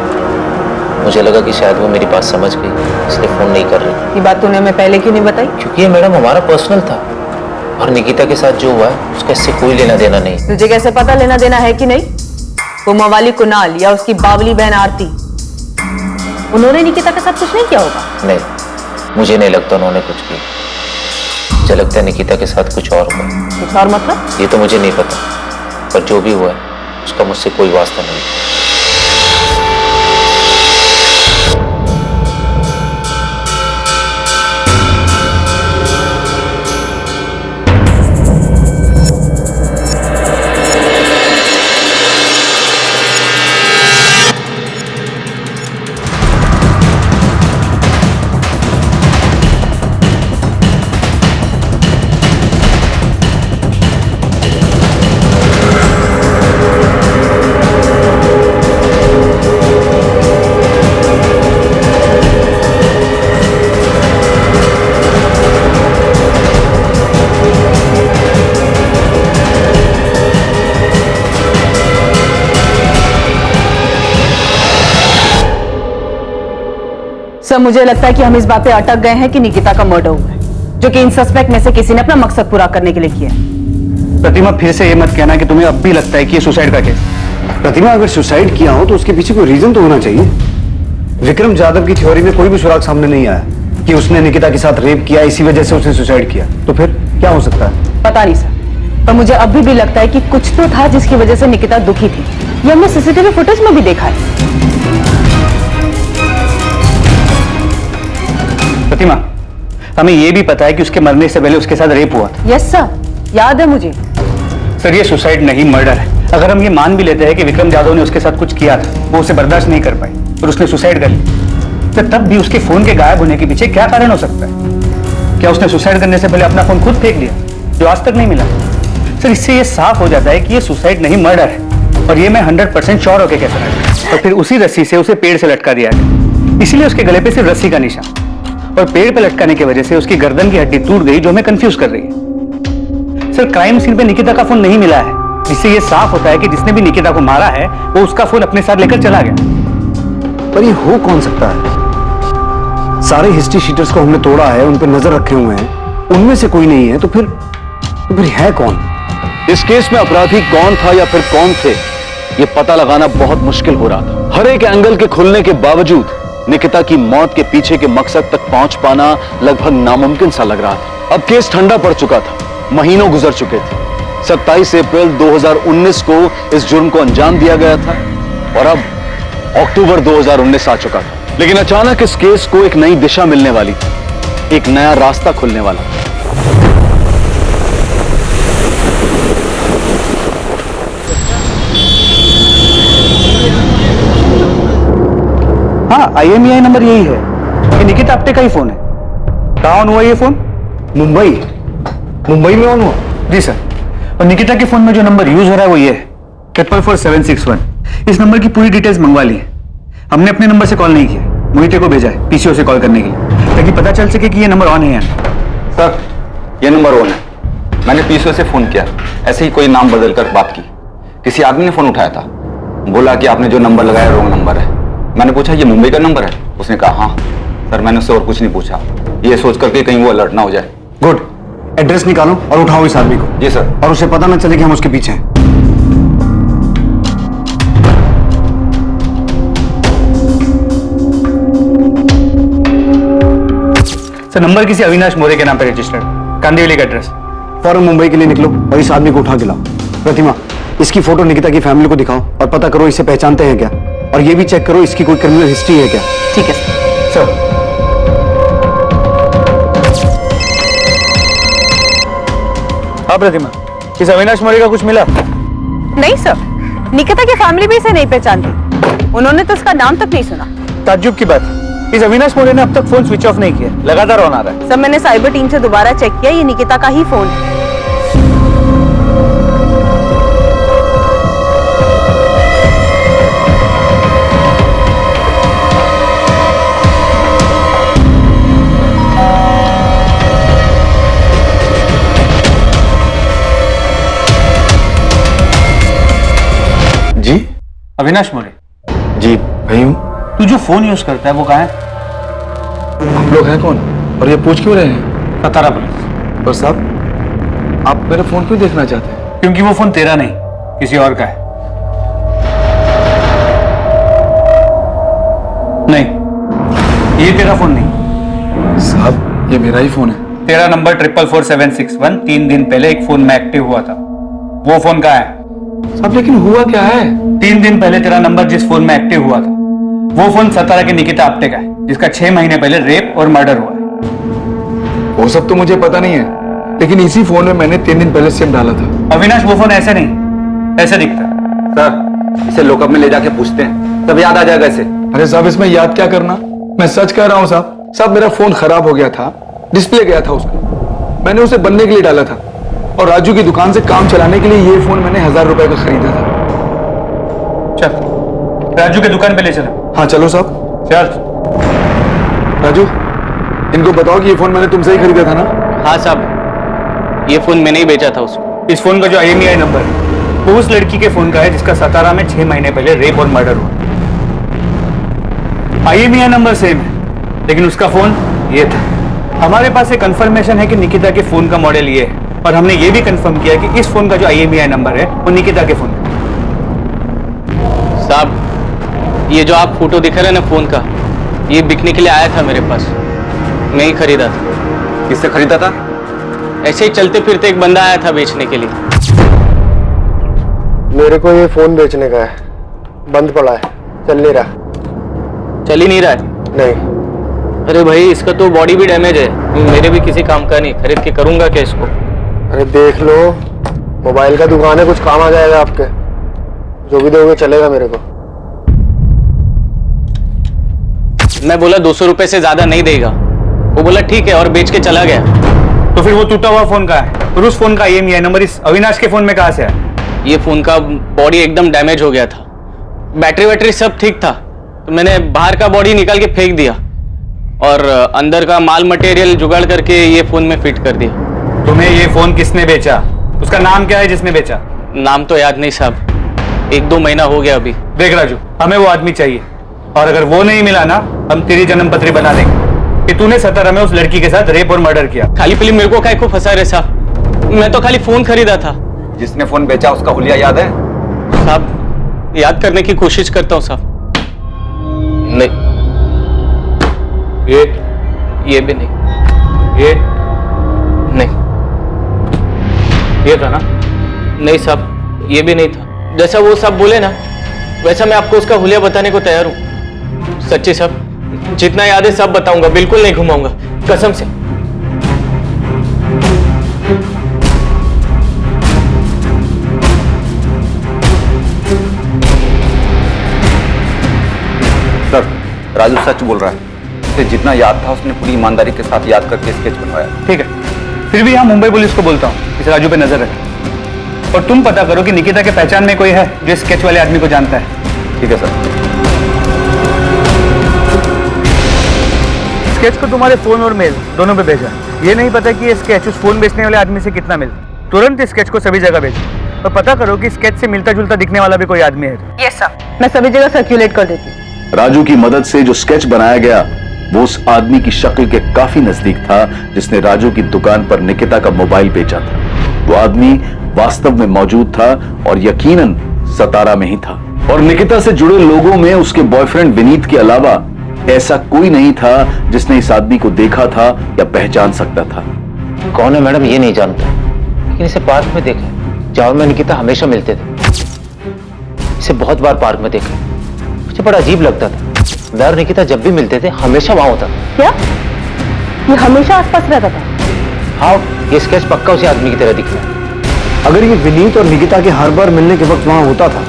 मुझे लगा कि शायद वो मेरी बात समझ गई, इसलिए फोन नहीं कर रही। ये बात तूने हमें पहले क्यों नहीं बताई? क्योंकि ये मैडम हमारा पर्सनल था, और निकिता के साथ जो हुआ है उसका इससे कोई लेना देना नहीं। तुझे कैसे पता लेना देना है कि नहीं? वो मवाली कुणाल या उसकी बावली बहन आरती, उन्होंने निकिता के साथ कुछ नहीं किया होगा? नहीं, मुझे नहीं लगता उन्होंने कुछ किया। मुझे लगता है निकिता के साथ कुछ और हुआ। कुछ और मतलब? ये तो मुझे नहीं पता, पर जो भी हुआ है उसका मुझसे कोई वास्ता नहीं। सर, मुझे लगता है कि हम इस बात पे अटक गए हैं कि निकिता का मर्डर हुआ है, जो कि इन सस्पेक्ट में से किसी ने अपना मकसद पूरा करने के लिए किया है। प्रतिमा, फिर से ये मत कहना कि तुम्हें अब भी लगता है कि ये सुसाइड का केस। प्रतिमा, अगर सुसाइड किया हो तो उसके पीछे कोई रीजन तो होना चाहिए। विक्रम जाधव की थ्योरी में कोई भी सुराग सामने नहीं आया कि उसने निकिता के साथ रेप किया, इसी वजह से उसने सुसाइड किया। तो फिर क्या हो सकता है? पता नहीं सर, पर मुझे अभी भी लगता है कि कुछ तो था जिसकी वजह से निकिता दुखी थी। ये हमने सीसीटीवी फुटेज में भी देखा है। प्रतिमा, हमें यह भी पता है कि उसके मरने से पहले उसके साथ रेप हुआ था। यस सर, याद है मुझे। सर, ये सुसाइड नहीं, मर्डर है। अगर हम ये मान भी लेते हैं कि विक्रम जाधव ने उसके साथ कुछ किया था, वो उसे बर्दाश्त नहीं कर पाई और उसने सुसाइड कर ली, तो तब भी उसके फोन के गायब होने के पीछे क्या कारण हो सकता है? क्या उसने सुसाइड करने से पहले अपना फोन खुद फेंक दिया, जो आज तक नहीं मिला? सर, इससे ये साफ हो जाता है कि ये सुसाइड नहीं, मर्डर है, और ये मैं 100% श्योर होकर कह सकता हूं। और फिर उसी रस्सी से उसे पेड़ से लटका दिया गया, इसीलिए उसके गले पे सिर्फ रस्सी का निशान, और पेड़ पे लटकाने की वजह से उसकी गर्दन की हड्डी टूट गई, जो हमें कंफ्यूज कर रही है। सर, क्राइम सीन पे निकिता का फोन नहीं मिला है, जिससे ये साफ होता है कि जिसने भी निकिता को मारा है वो उसका फोन अपने साथ लेकर चला गया। पर ये हो कौन सकता है? सारे हिस्ट्री शीटर्स को हमने तोड़ा है, उन पर नजर रखे हुए हैं, उनमें से कोई नहीं है, तो फिर है कौन? इस केस में अपराधी कौन था या फिर कौन थे, ये पता लगाना बहुत मुश्किल हो रहा था। हर एक एंगल के खुलने के बावजूद निकिता की मौत के पीछे के मकसद तक पहुंच पाना लगभग नामुमकिन सा लग रहा था। अब केस ठंडा पड़ चुका था, महीनों गुजर चुके थे। 27 अप्रैल 2019 को इस जुर्म को अंजाम दिया गया था, और अब अक्टूबर 2019 आ चुका था। लेकिन अचानक इस केस को एक नई दिशा मिलने वाली थी, एक नया रास्ता खुलने वाला। हाँ, IMEI नंबर यही है। ये निकिता आप्टे का ही फोन है। कहाँ ऑन हुआ ये फोन? मुंबई में ऑन हुआ? जी सर। और निकिता के फोन में जो नंबर यूज हो रहा है वो ये है 44761। इस नंबर की पूरी डिटेल्स मंगवा ली है। हमने अपने नंबर से कॉल नहीं किया, मोहिते को भेजा है PCO से कॉल करने के लिए, ताकि पता चल सके कि ये नंबर ऑन है या नहीं। सर, ये नंबर ऑन है। मैंने PCO से फोन किया, ऐसे ही कोई नाम बदल कर बात की। किसी आदमी ने फोन उठाया था, बोला कि आपने जो नंबर लगाया रॉन्ग नंबर है। मैंने पूछा ये मुंबई का नंबर है? उसने कहा हाँ। सर, मैंने उससे और कुछ नहीं पूछा, ये सोच करके कहीं वो अलर्ट ना हो जाए। गुड, एड्रेस निकालो और उठाओ इस आदमी को। जी सर। और उसे पता ना चले कि हम उसके पीछे हैं। सर, नंबर किसी अविनाश मोरे के नाम पर रजिस्टर्ड, कांदिवली का एड्रेस। फौरन मुंबई के लिए निकलो और इस आदमी को उठा के लाओ। प्रतिमा, इसकी फोटो निकिता की फैमिली को दिखाओ और पता करो इसे पहचानते हैं क्या। और ये भी चेक करो इसकी कोई क्रिमिनल हिस्ट्री है क्या। ठीक है सर। हाँ प्रतिमा, इस अविनाश मौर्य का कुछ मिला? नहीं सर, निकिता की फैमिली भी इसे नहीं पहचानती। उन्होंने तो उसका नाम तक नहीं सुना। ताज्जुब की बात, इस अविनाश मौर्य ने अब तक फोन स्विच ऑफ नहीं किया, लगातार ऑन आ रहा है। सर मैंने साइबर टीम से दोबारा चेक किया, ये निकिता का ही फोन है। जी अविनाश मौर्य, जी भाई हूँ। तू जो फोन यूज करता है वो कहाँ है? आप लोग हैं कौन और ये पूछ क्यों रहे हैं? सतारा पुलिस। और साहब आप मेरा फोन क्यों देखना चाहते हैं? क्योंकि वो फोन तेरा नहीं, किसी और का है। नहीं, ये तेरा फोन नहीं। साहब ये मेरा ही फोन है। तेरा नंबर 444761 3 दिन पहले एक फोन में एक्टिव हुआ था, वो फोन कहाँ है? साहब लेकिन हुआ क्या है? 3 दिन पहले तेरा नंबर जिस फोन में एक्टिव हुआ था वो फोन सतारा के निकिता आप्टे का है, जिसका 6 महीने पहले रेप और मर्डर हुआ है। वो सब तो मुझे पता नहीं है, लेकिन इसी फोन में मैंने 3 दिन पहले सिम डाला था। अविनाश वो फोन ऐसे नहीं, ऐसे दिखता है। सर इसे लॉकअप में ले जाके पूछते हैं, तब याद आ जाएगा इसे। अरे साहब इसमें याद क्या करना, मैं सच कह रहा हूँ साहब। साहब मेरा फोन खराब हो गया था, डिस्प्ले गया था उसका, मैंने उसे बनने के लिए डाला था और राजू की दुकान से काम चलाने के लिए ये फोन मैंने 1000 रुपए का खरीदा था। चल राजू के दुकान पे ले चलो। हाँ चलो साहब। चल राजू इनको बताओ कि ये फोन मैंने तुमसे ही खरीदा था ना? हाँ साहब, ये फोन मैंने ही बेचा था उसको। इस फोन का जो IMEI नंबर है वो उस लड़की के फोन का है जिसका सतारा में 6 महीने पहले रेप और मर्डर हुआ। IMEI नंबर सेम है, लेकिन उसका फोन ये था। हमारे पास एक कंफर्मेशन है कि निकिता के फोन का मॉडल ये है, और हमने ये भी कंफर्म किया कि इस फोन का जो IMEI नंबर है वो निकिता के फोन का। साहब ये जो आप फोटो दिखा रहे हैं ना फोन का, ये बिकने के लिए आया था मेरे पास, मैं ही खरीदा था। किससे खरीदा था? ऐसे ही चलते फिरते एक बंदा आया था बेचने के लिए। मेरे को ये फोन बेचने का है, बंद पड़ा है, चल नहीं रहा। चल ही नहीं रहा है? नहीं। अरे भाई इसका तो बॉडी भी डैमेज है, मेरे भी किसी काम का नहीं, खरीद के करूंगा क्या इसको? अरे देख लो, मोबाइल का दुकान है, कुछ काम आ जाएगा आपके। जो भी दोगे चलेगा मेरे को। मैं बोला 200 रुपए से ज्यादा नहीं देगा, वो बोला ठीक है और बेच के चला गया। तो फिर वो टूटा हुआ फोन कहाँ है? और उस फोन का IMEI नंबर इस अविनाश के फोन में कहाँ से आया? ये फोन का बॉडी एकदम डैमेज हो गया था, बैटरी वैटरी सब ठीक था, तो मैंने बाहर का बॉडी निकाल के फेंक दिया और अंदर का माल मटेरियल जुगाड़ करके ये फोन में फिट कर दिया। तुम्हें ये फोन किसने बेचा? उसका नाम क्या है जिसने बेचा? नाम तो याद नहीं साहब, 1-2 महीना हो गया अभी। देख राजू, हमें वो आदमी चाहिए, और अगर वो नहीं मिला ना हम तेरी जन्म पत्री बना देंगे कि तूने सतारा में उस लड़की के साथ रेप और मर्डर किया। खाली पीली मेरे को काहे को फंसा रहे साहब, मैं तो खाली फोन खरीदा था। जिसने फोन बेचा उसका हुलिया याद है? साहब याद करने की कोशिश करता हूँ साहब। नहीं, ये भी नहीं, ये नहीं, ये था ना? नहीं साहब ये भी नहीं था। जैसा वो सब बोले ना वैसा मैं आपको उसका हुलिया बताने को तैयार हूँ। सच्ची साहब, जितना याद है सब बताऊंगा, बिल्कुल नहीं घुमाऊंगा, कसम से। सर राजू सच बोल रहा है, उसे जितना याद था उसने पूरी ईमानदारी के साथ याद करके स्केच बनवाया। ठीक है, फिर भी यहाँ मुंबई पुलिस को बोलता हूँ इस राजू पे नजर रखें, और तुम पता करो कि निकिता के पहचान में कोई है जो स्केच वाले आदमी को जानता है। ठीक है सर। स्केच को तुम्हारे फोन और मेल दोनों पे भेजा। ये नहीं पता कि ये स्केच उस फोन बेचने वाले आदमी से कितना मिलता। तुरंत इस स्केच को सभी जगह भेजो और पता करो कि स्केच से मिलता जुलता दिखने वाला भी कोई आदमी है। यस सर, मैं सभी जगह सर्कुलेट कर देती हूँ। राजू की मदद से जो स्केच बनाया गया वो उस आदमी की शक्ल के काफी नजदीक था जिसने राजू की दुकान पर निकिता का मोबाइल बेचा था। वो आदमी वास्तव में मौजूद था और यकीनन सतारा में ही था, और निकिता से जुड़े लोगों में उसके बॉयफ्रेंड विनीत के अलावा ऐसा कोई नहीं था जिसने इस आदमी को देखा था या पहचान सकता था। कौन है मैडम ये नहीं जानता, लेकिन इसे पार्क में देखा है। जहाँ में निकिता हमेशा मिलते थे, इसे बहुत बार पार्क में देखा। मुझे बड़ा अजीब लगता था। मैं और निकिता जब भी मिलते थे हमेशा वहां होता था। क्या ये हमेशा आसपास रहता था? हाँ, ये स्केच पक्का उसी आदमी की तरह दिख रहा है। अगर ये विनीत और निकिता के हर बार मिलने के वक्त वहां होता था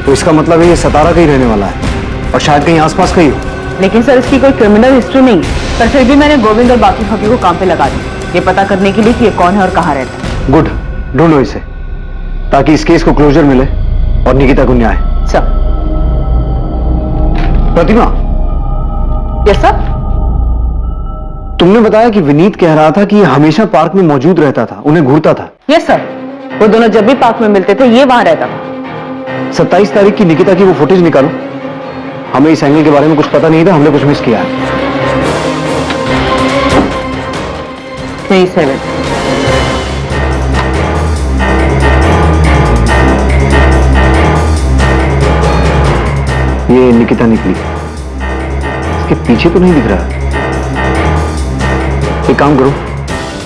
तो इसका मतलब है ये सतारा का ही रहने वाला है और शायद कहीं आसपास का ही हो। लेकिन सर इसकी कोई क्रिमिनल हिस्ट्री नहीं है। पर फिर भी मैंने गोविंद और बाकी ठगी को काम पे लगा दिया, ये पता करने के लिए कि ये कौन है और कहाँ रहता है। गुड, ढूंढो इसे ताकि इस केस को क्लोजर मिले और निकिता को न्याय। सर। प्रतिमा। Yes sir. तुमने बताया कि विनीत कह रहा था कि ये हमेशा पार्क में मौजूद रहता था, उन्हें घूरता था। यस सर, वो दोनों जब भी पार्क में मिलते थे ये वहां रहता था। 27 तारीख की निकिता की वो फुटेज निकालो। हमें इस एंगल के बारे में कुछ पता नहीं था, हमने कुछ मिस किया है। 37। ये निकिता निकली, इसके पीछे तो नहीं दिख रहा है। एक काम करो,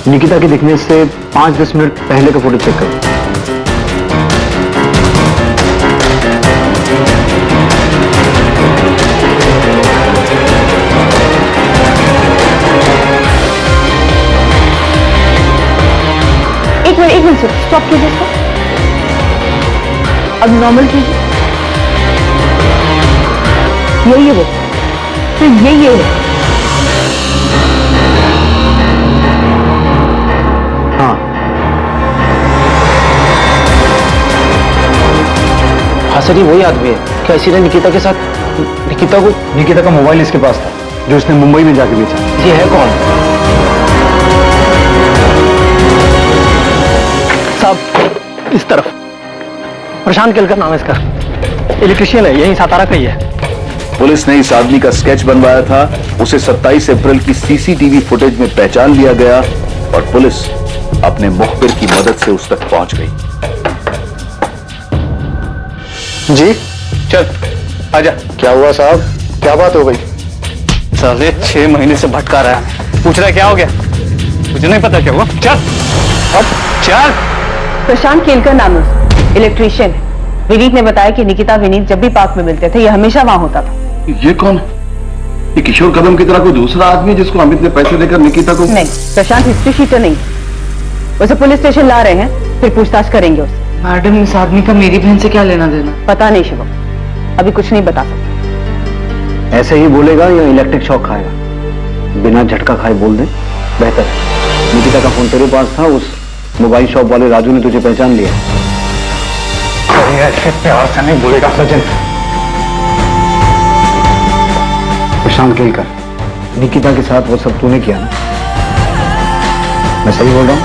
निकिता के दिखने से 5-10 मिनट पहले का फोटो चेक करो। एक मिनट सर, स्टॉप कीजिए इसको। अब नॉर्मल कीजिए। यही है वो, तो यही है। हाँ हाँ सर, ये वही आदमी है। क्या इसी ने निकिता के साथ निकिता का मोबाइल इसके पास था जो इसने मुंबई में जाके बेचा। ये है कौन? साहब इस तरफ प्रशांत केलकर नाम है इसका, इलेक्ट्रिशियन है, यही सातारा का ही है। पुलिस ने इस आदमी का स्केच बनवाया था, उसे 27 अप्रैल की सीसीटीवी फुटेज में पहचान लिया गया और पुलिस अपने मुखबिर की मदद से उस तक पहुंच गई। जी चल आजा। क्या हुआ साहब, क्या बात हो गई? साले 6 महीने से भटका रहा है, पूछ रहा है क्या हो गया? मुझे नहीं पता क्या हुआ। चल अब चल। प्रशांत केलकर नाम है उसका, इलेक्ट्रिशियन है। विनीत ने बताया कि निकिता विनीत जब भी पार्क में मिलते थे ये हमेशा वहां होता था। ये कौन? ये किशोर कदम की तरह कोई दूसरा आदमी है जिसको अमित ने पैसे देकर निकिता को? नहीं, प्रशांत हिस्ट्री शीटर नहीं। उसे पुलिस स्टेशन ला रहे हैं, फिर पूछताछ करेंगे उससे। मैडम, इस आदमी का मेरी बहन से क्या लेना देना? पता नहीं शिवम, अभी कुछ नहीं बता सकता। ऐसे ही बोलेगा या इलेक्ट्रिक शॉक खाएगा? बिना झटका खाए बोल दे, बेहतर है। निकिता का फोन तेरे पास था, उस मोबाइल शॉप वाले राजू ने तुझे पहचान लिया। ऐसे प्यार से नहीं बोलेगा सचिन। प्रशांत केलकर, निकिता के साथ वो सब तूने किया ना? मैं सही बोल रहा हूँ?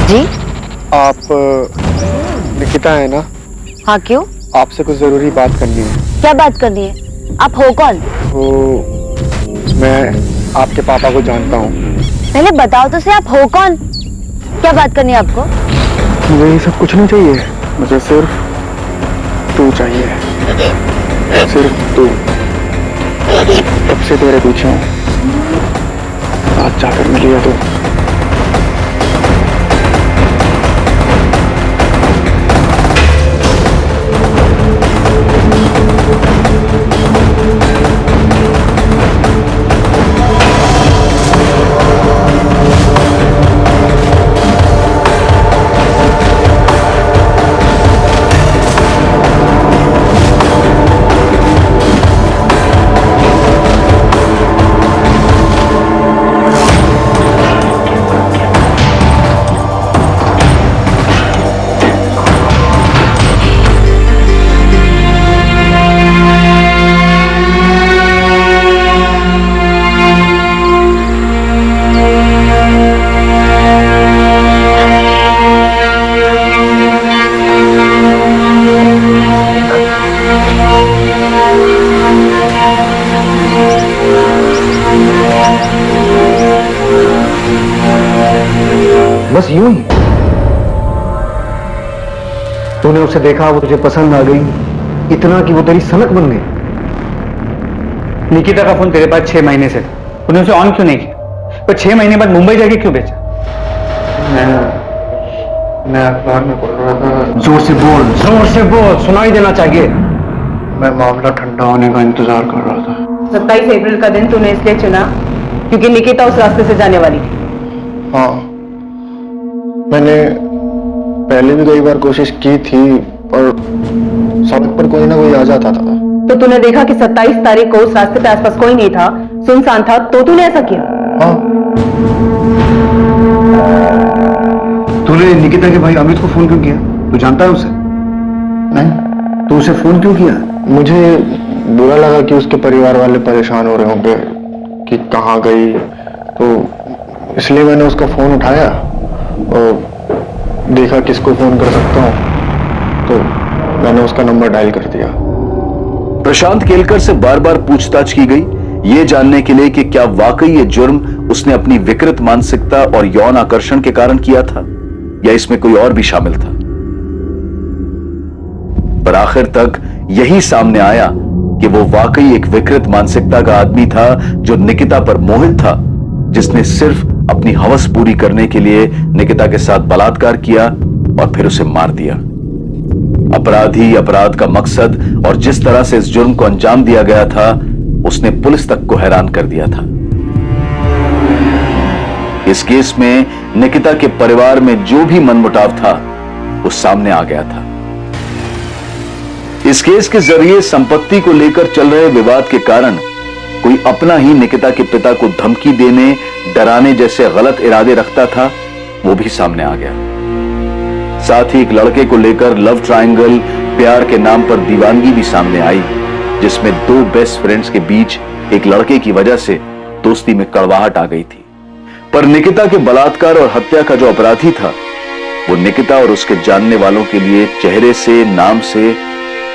जी आप निकिता है ना? हाँ, क्यों? आपसे कुछ जरूरी बात करनी है। क्या बात करनी है? आप हो कौन? वो मैं आपके पापा को जानता हूँ। पहले बताओ तो सही, आप हो कौन? क्या बात करनी है आपको? मुझे ये सब कुछ नहीं चाहिए, मुझे सिर्फ तू चाहिए, सिर्फ तू। कब से तेरे पीछे हूँ, आज जाकर मिलिए तू। बस यूं ही। तूने उसे देखा, वो तुझे पसंद आ गई, इतना कि वो तेरी सनक बन गई। निकिता का फोन तेरे पास 6 महीने से था, तूने उसे ऑन क्यों नहीं किया? पर 6 महीने बाद मुंबई जाके क्यों बेचा? मैं अखबार में पढ़ रहा था। जोर से बोल, जोर से बोल, सुनाई देना चाहिए। मैं मामला ठंडा होने का इंतजार कर रहा था। 27 अप्रैल का दिन तूने इसलिए चुना क्योंकि निकिता उस रास्ते से जाने वाली थी। हाँ, मैंने पहले भी कई बार कोशिश की थी, पर सड़क पर कोई ना कोई आ जाता था। तो तूने देखा कि 27 तारीख को उस रास्ते पे आसपास कोई नहीं था, सुनसान था, तो तूने ऐसा किया? हाँ। तूने निकिता के भाई अमित को फोन क्यों किया? तू जानता है उसे? नहीं। तो उसे फोन क्यों किया? मुझे बुरा लगा कि उसके परिवार वाले परेशान हो रहे होंगे कि कहाँ गई, तो इसलिए मैंने उसका फोन उठाया और देखा किसको फोन कर सकता हूँ, तो मैंने उसका नंबर डायल कर दिया। प्रशांत केलकर से बार बार पूछताछ की गई, ये जानने के लिए कि क्या वाकई ये जुर्म उसने अपनी विकृत मानसिकता और यौन आकर्षण के कारण किया था या इसमें कोई और भी शामिल था। पर आखिर तक यही सामने आया कि वो वाकई एक विकृत मानसिकता का आदमी था जो निकिता पर मोहित था, जिसने सिर्फ अपनी हवस पूरी करने के लिए निकिता के साथ बलात्कार किया और फिर उसे मार दिया। अपराधी अपराध का मकसद और जिस तरह से इस जुर्म को अंजाम दिया गया था, उसने पुलिस तक को हैरान कर दिया था। इस केस में निकिता के परिवार में जो भी मनमुटाव था वो सामने आ गया था। इस केस के जरिए संपत्ति को लेकर चल रहे विवाद के कारण कोई अपना ही निकिता के पिता को धमकी देने, डराने जैसे गलत इरादे रखता था, वो भी सामने आ गया। साथ ही एक लड़के को लेकर लव ट्रायंगल, प्यार के नाम पर दीवानगी भी सामने आई, जिसमें 2 बेस्ट फ्रेंड्स के बीच एक लड़के की वजह से दोस्ती में कड़वाहट आ गई थी। पर निकिता के बलात्कार और हत्या का जो अपराधी था, वो निकिता और उसके जानने वालों के लिए चेहरे से, नाम से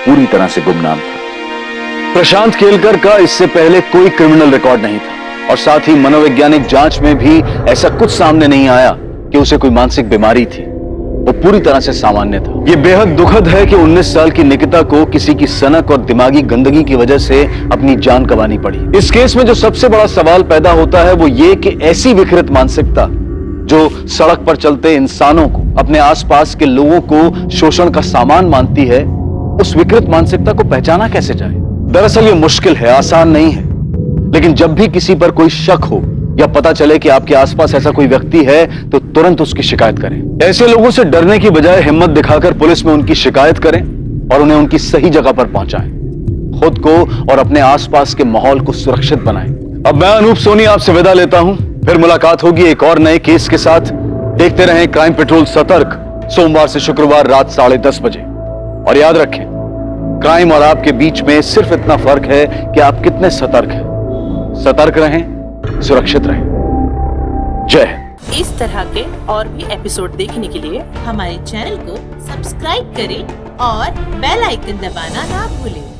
पूरी तरह से गुमनाम था। प्रशांत केलकर का इससे पहले कोई क्रिमिनल रिकॉर्ड नहीं था और साथ ही मनोवैज्ञानिक जांच में भी ऐसा कुछ सामने नहीं आया कि उसे कोई मानसिक बीमारी थी। वो पूरी तरह से सामान्य था। यह बेहद दुखद है कि 19 साल की निकिता को किसी की सनक और दिमागी गंदगी की वजह से अपनी जान गंवानी पड़ी। इस केस में जो सबसे बड़ा सवाल पैदा होता है वो ये कि ऐसी विकृत मानसिकता जो सड़क पर चलते इंसानों को, अपने आसपास के लोगों को शोषण का सामान मानती है, उस विकृत मानसिकता को पहचाना कैसे जाए? दरअसल ये मुश्किल है, आसान नहीं है। लेकिन जब भी किसी पर कोई शक हो या पता चले कि आपके आसपास ऐसा कोई व्यक्ति है, तो तुरंत उसकी शिकायत करें। ऐसे लोगों से डरने की बजाय हिम्मत दिखाकर पुलिस में उनकी शिकायत करें और उन्हें उनकी सही जगह पर पहुंचाएं। खुद को और अपने आसपास के माहौल को सुरक्षित बनाएं। अब मैं अनूप सोनी आपसे विदा लेता हूं। फिर मुलाकात होगी एक और नए केस के साथ। देखते रहें क्राइम पेट्रोल सतर्क, सोमवार से शुक्रवार रात 10:30 बजे। और याद रखें, क्राइम और आपके बीच में सिर्फ इतना फर्क है कि आप कितने सतर्क हैं। सतर्क रहें, सुरक्षित रहें। जय हिंद। इस तरह के और भी एपिसोड देखने के लिए हमारे चैनल को सब्सक्राइब करें और बेल आइकन दबाना ना भूलें।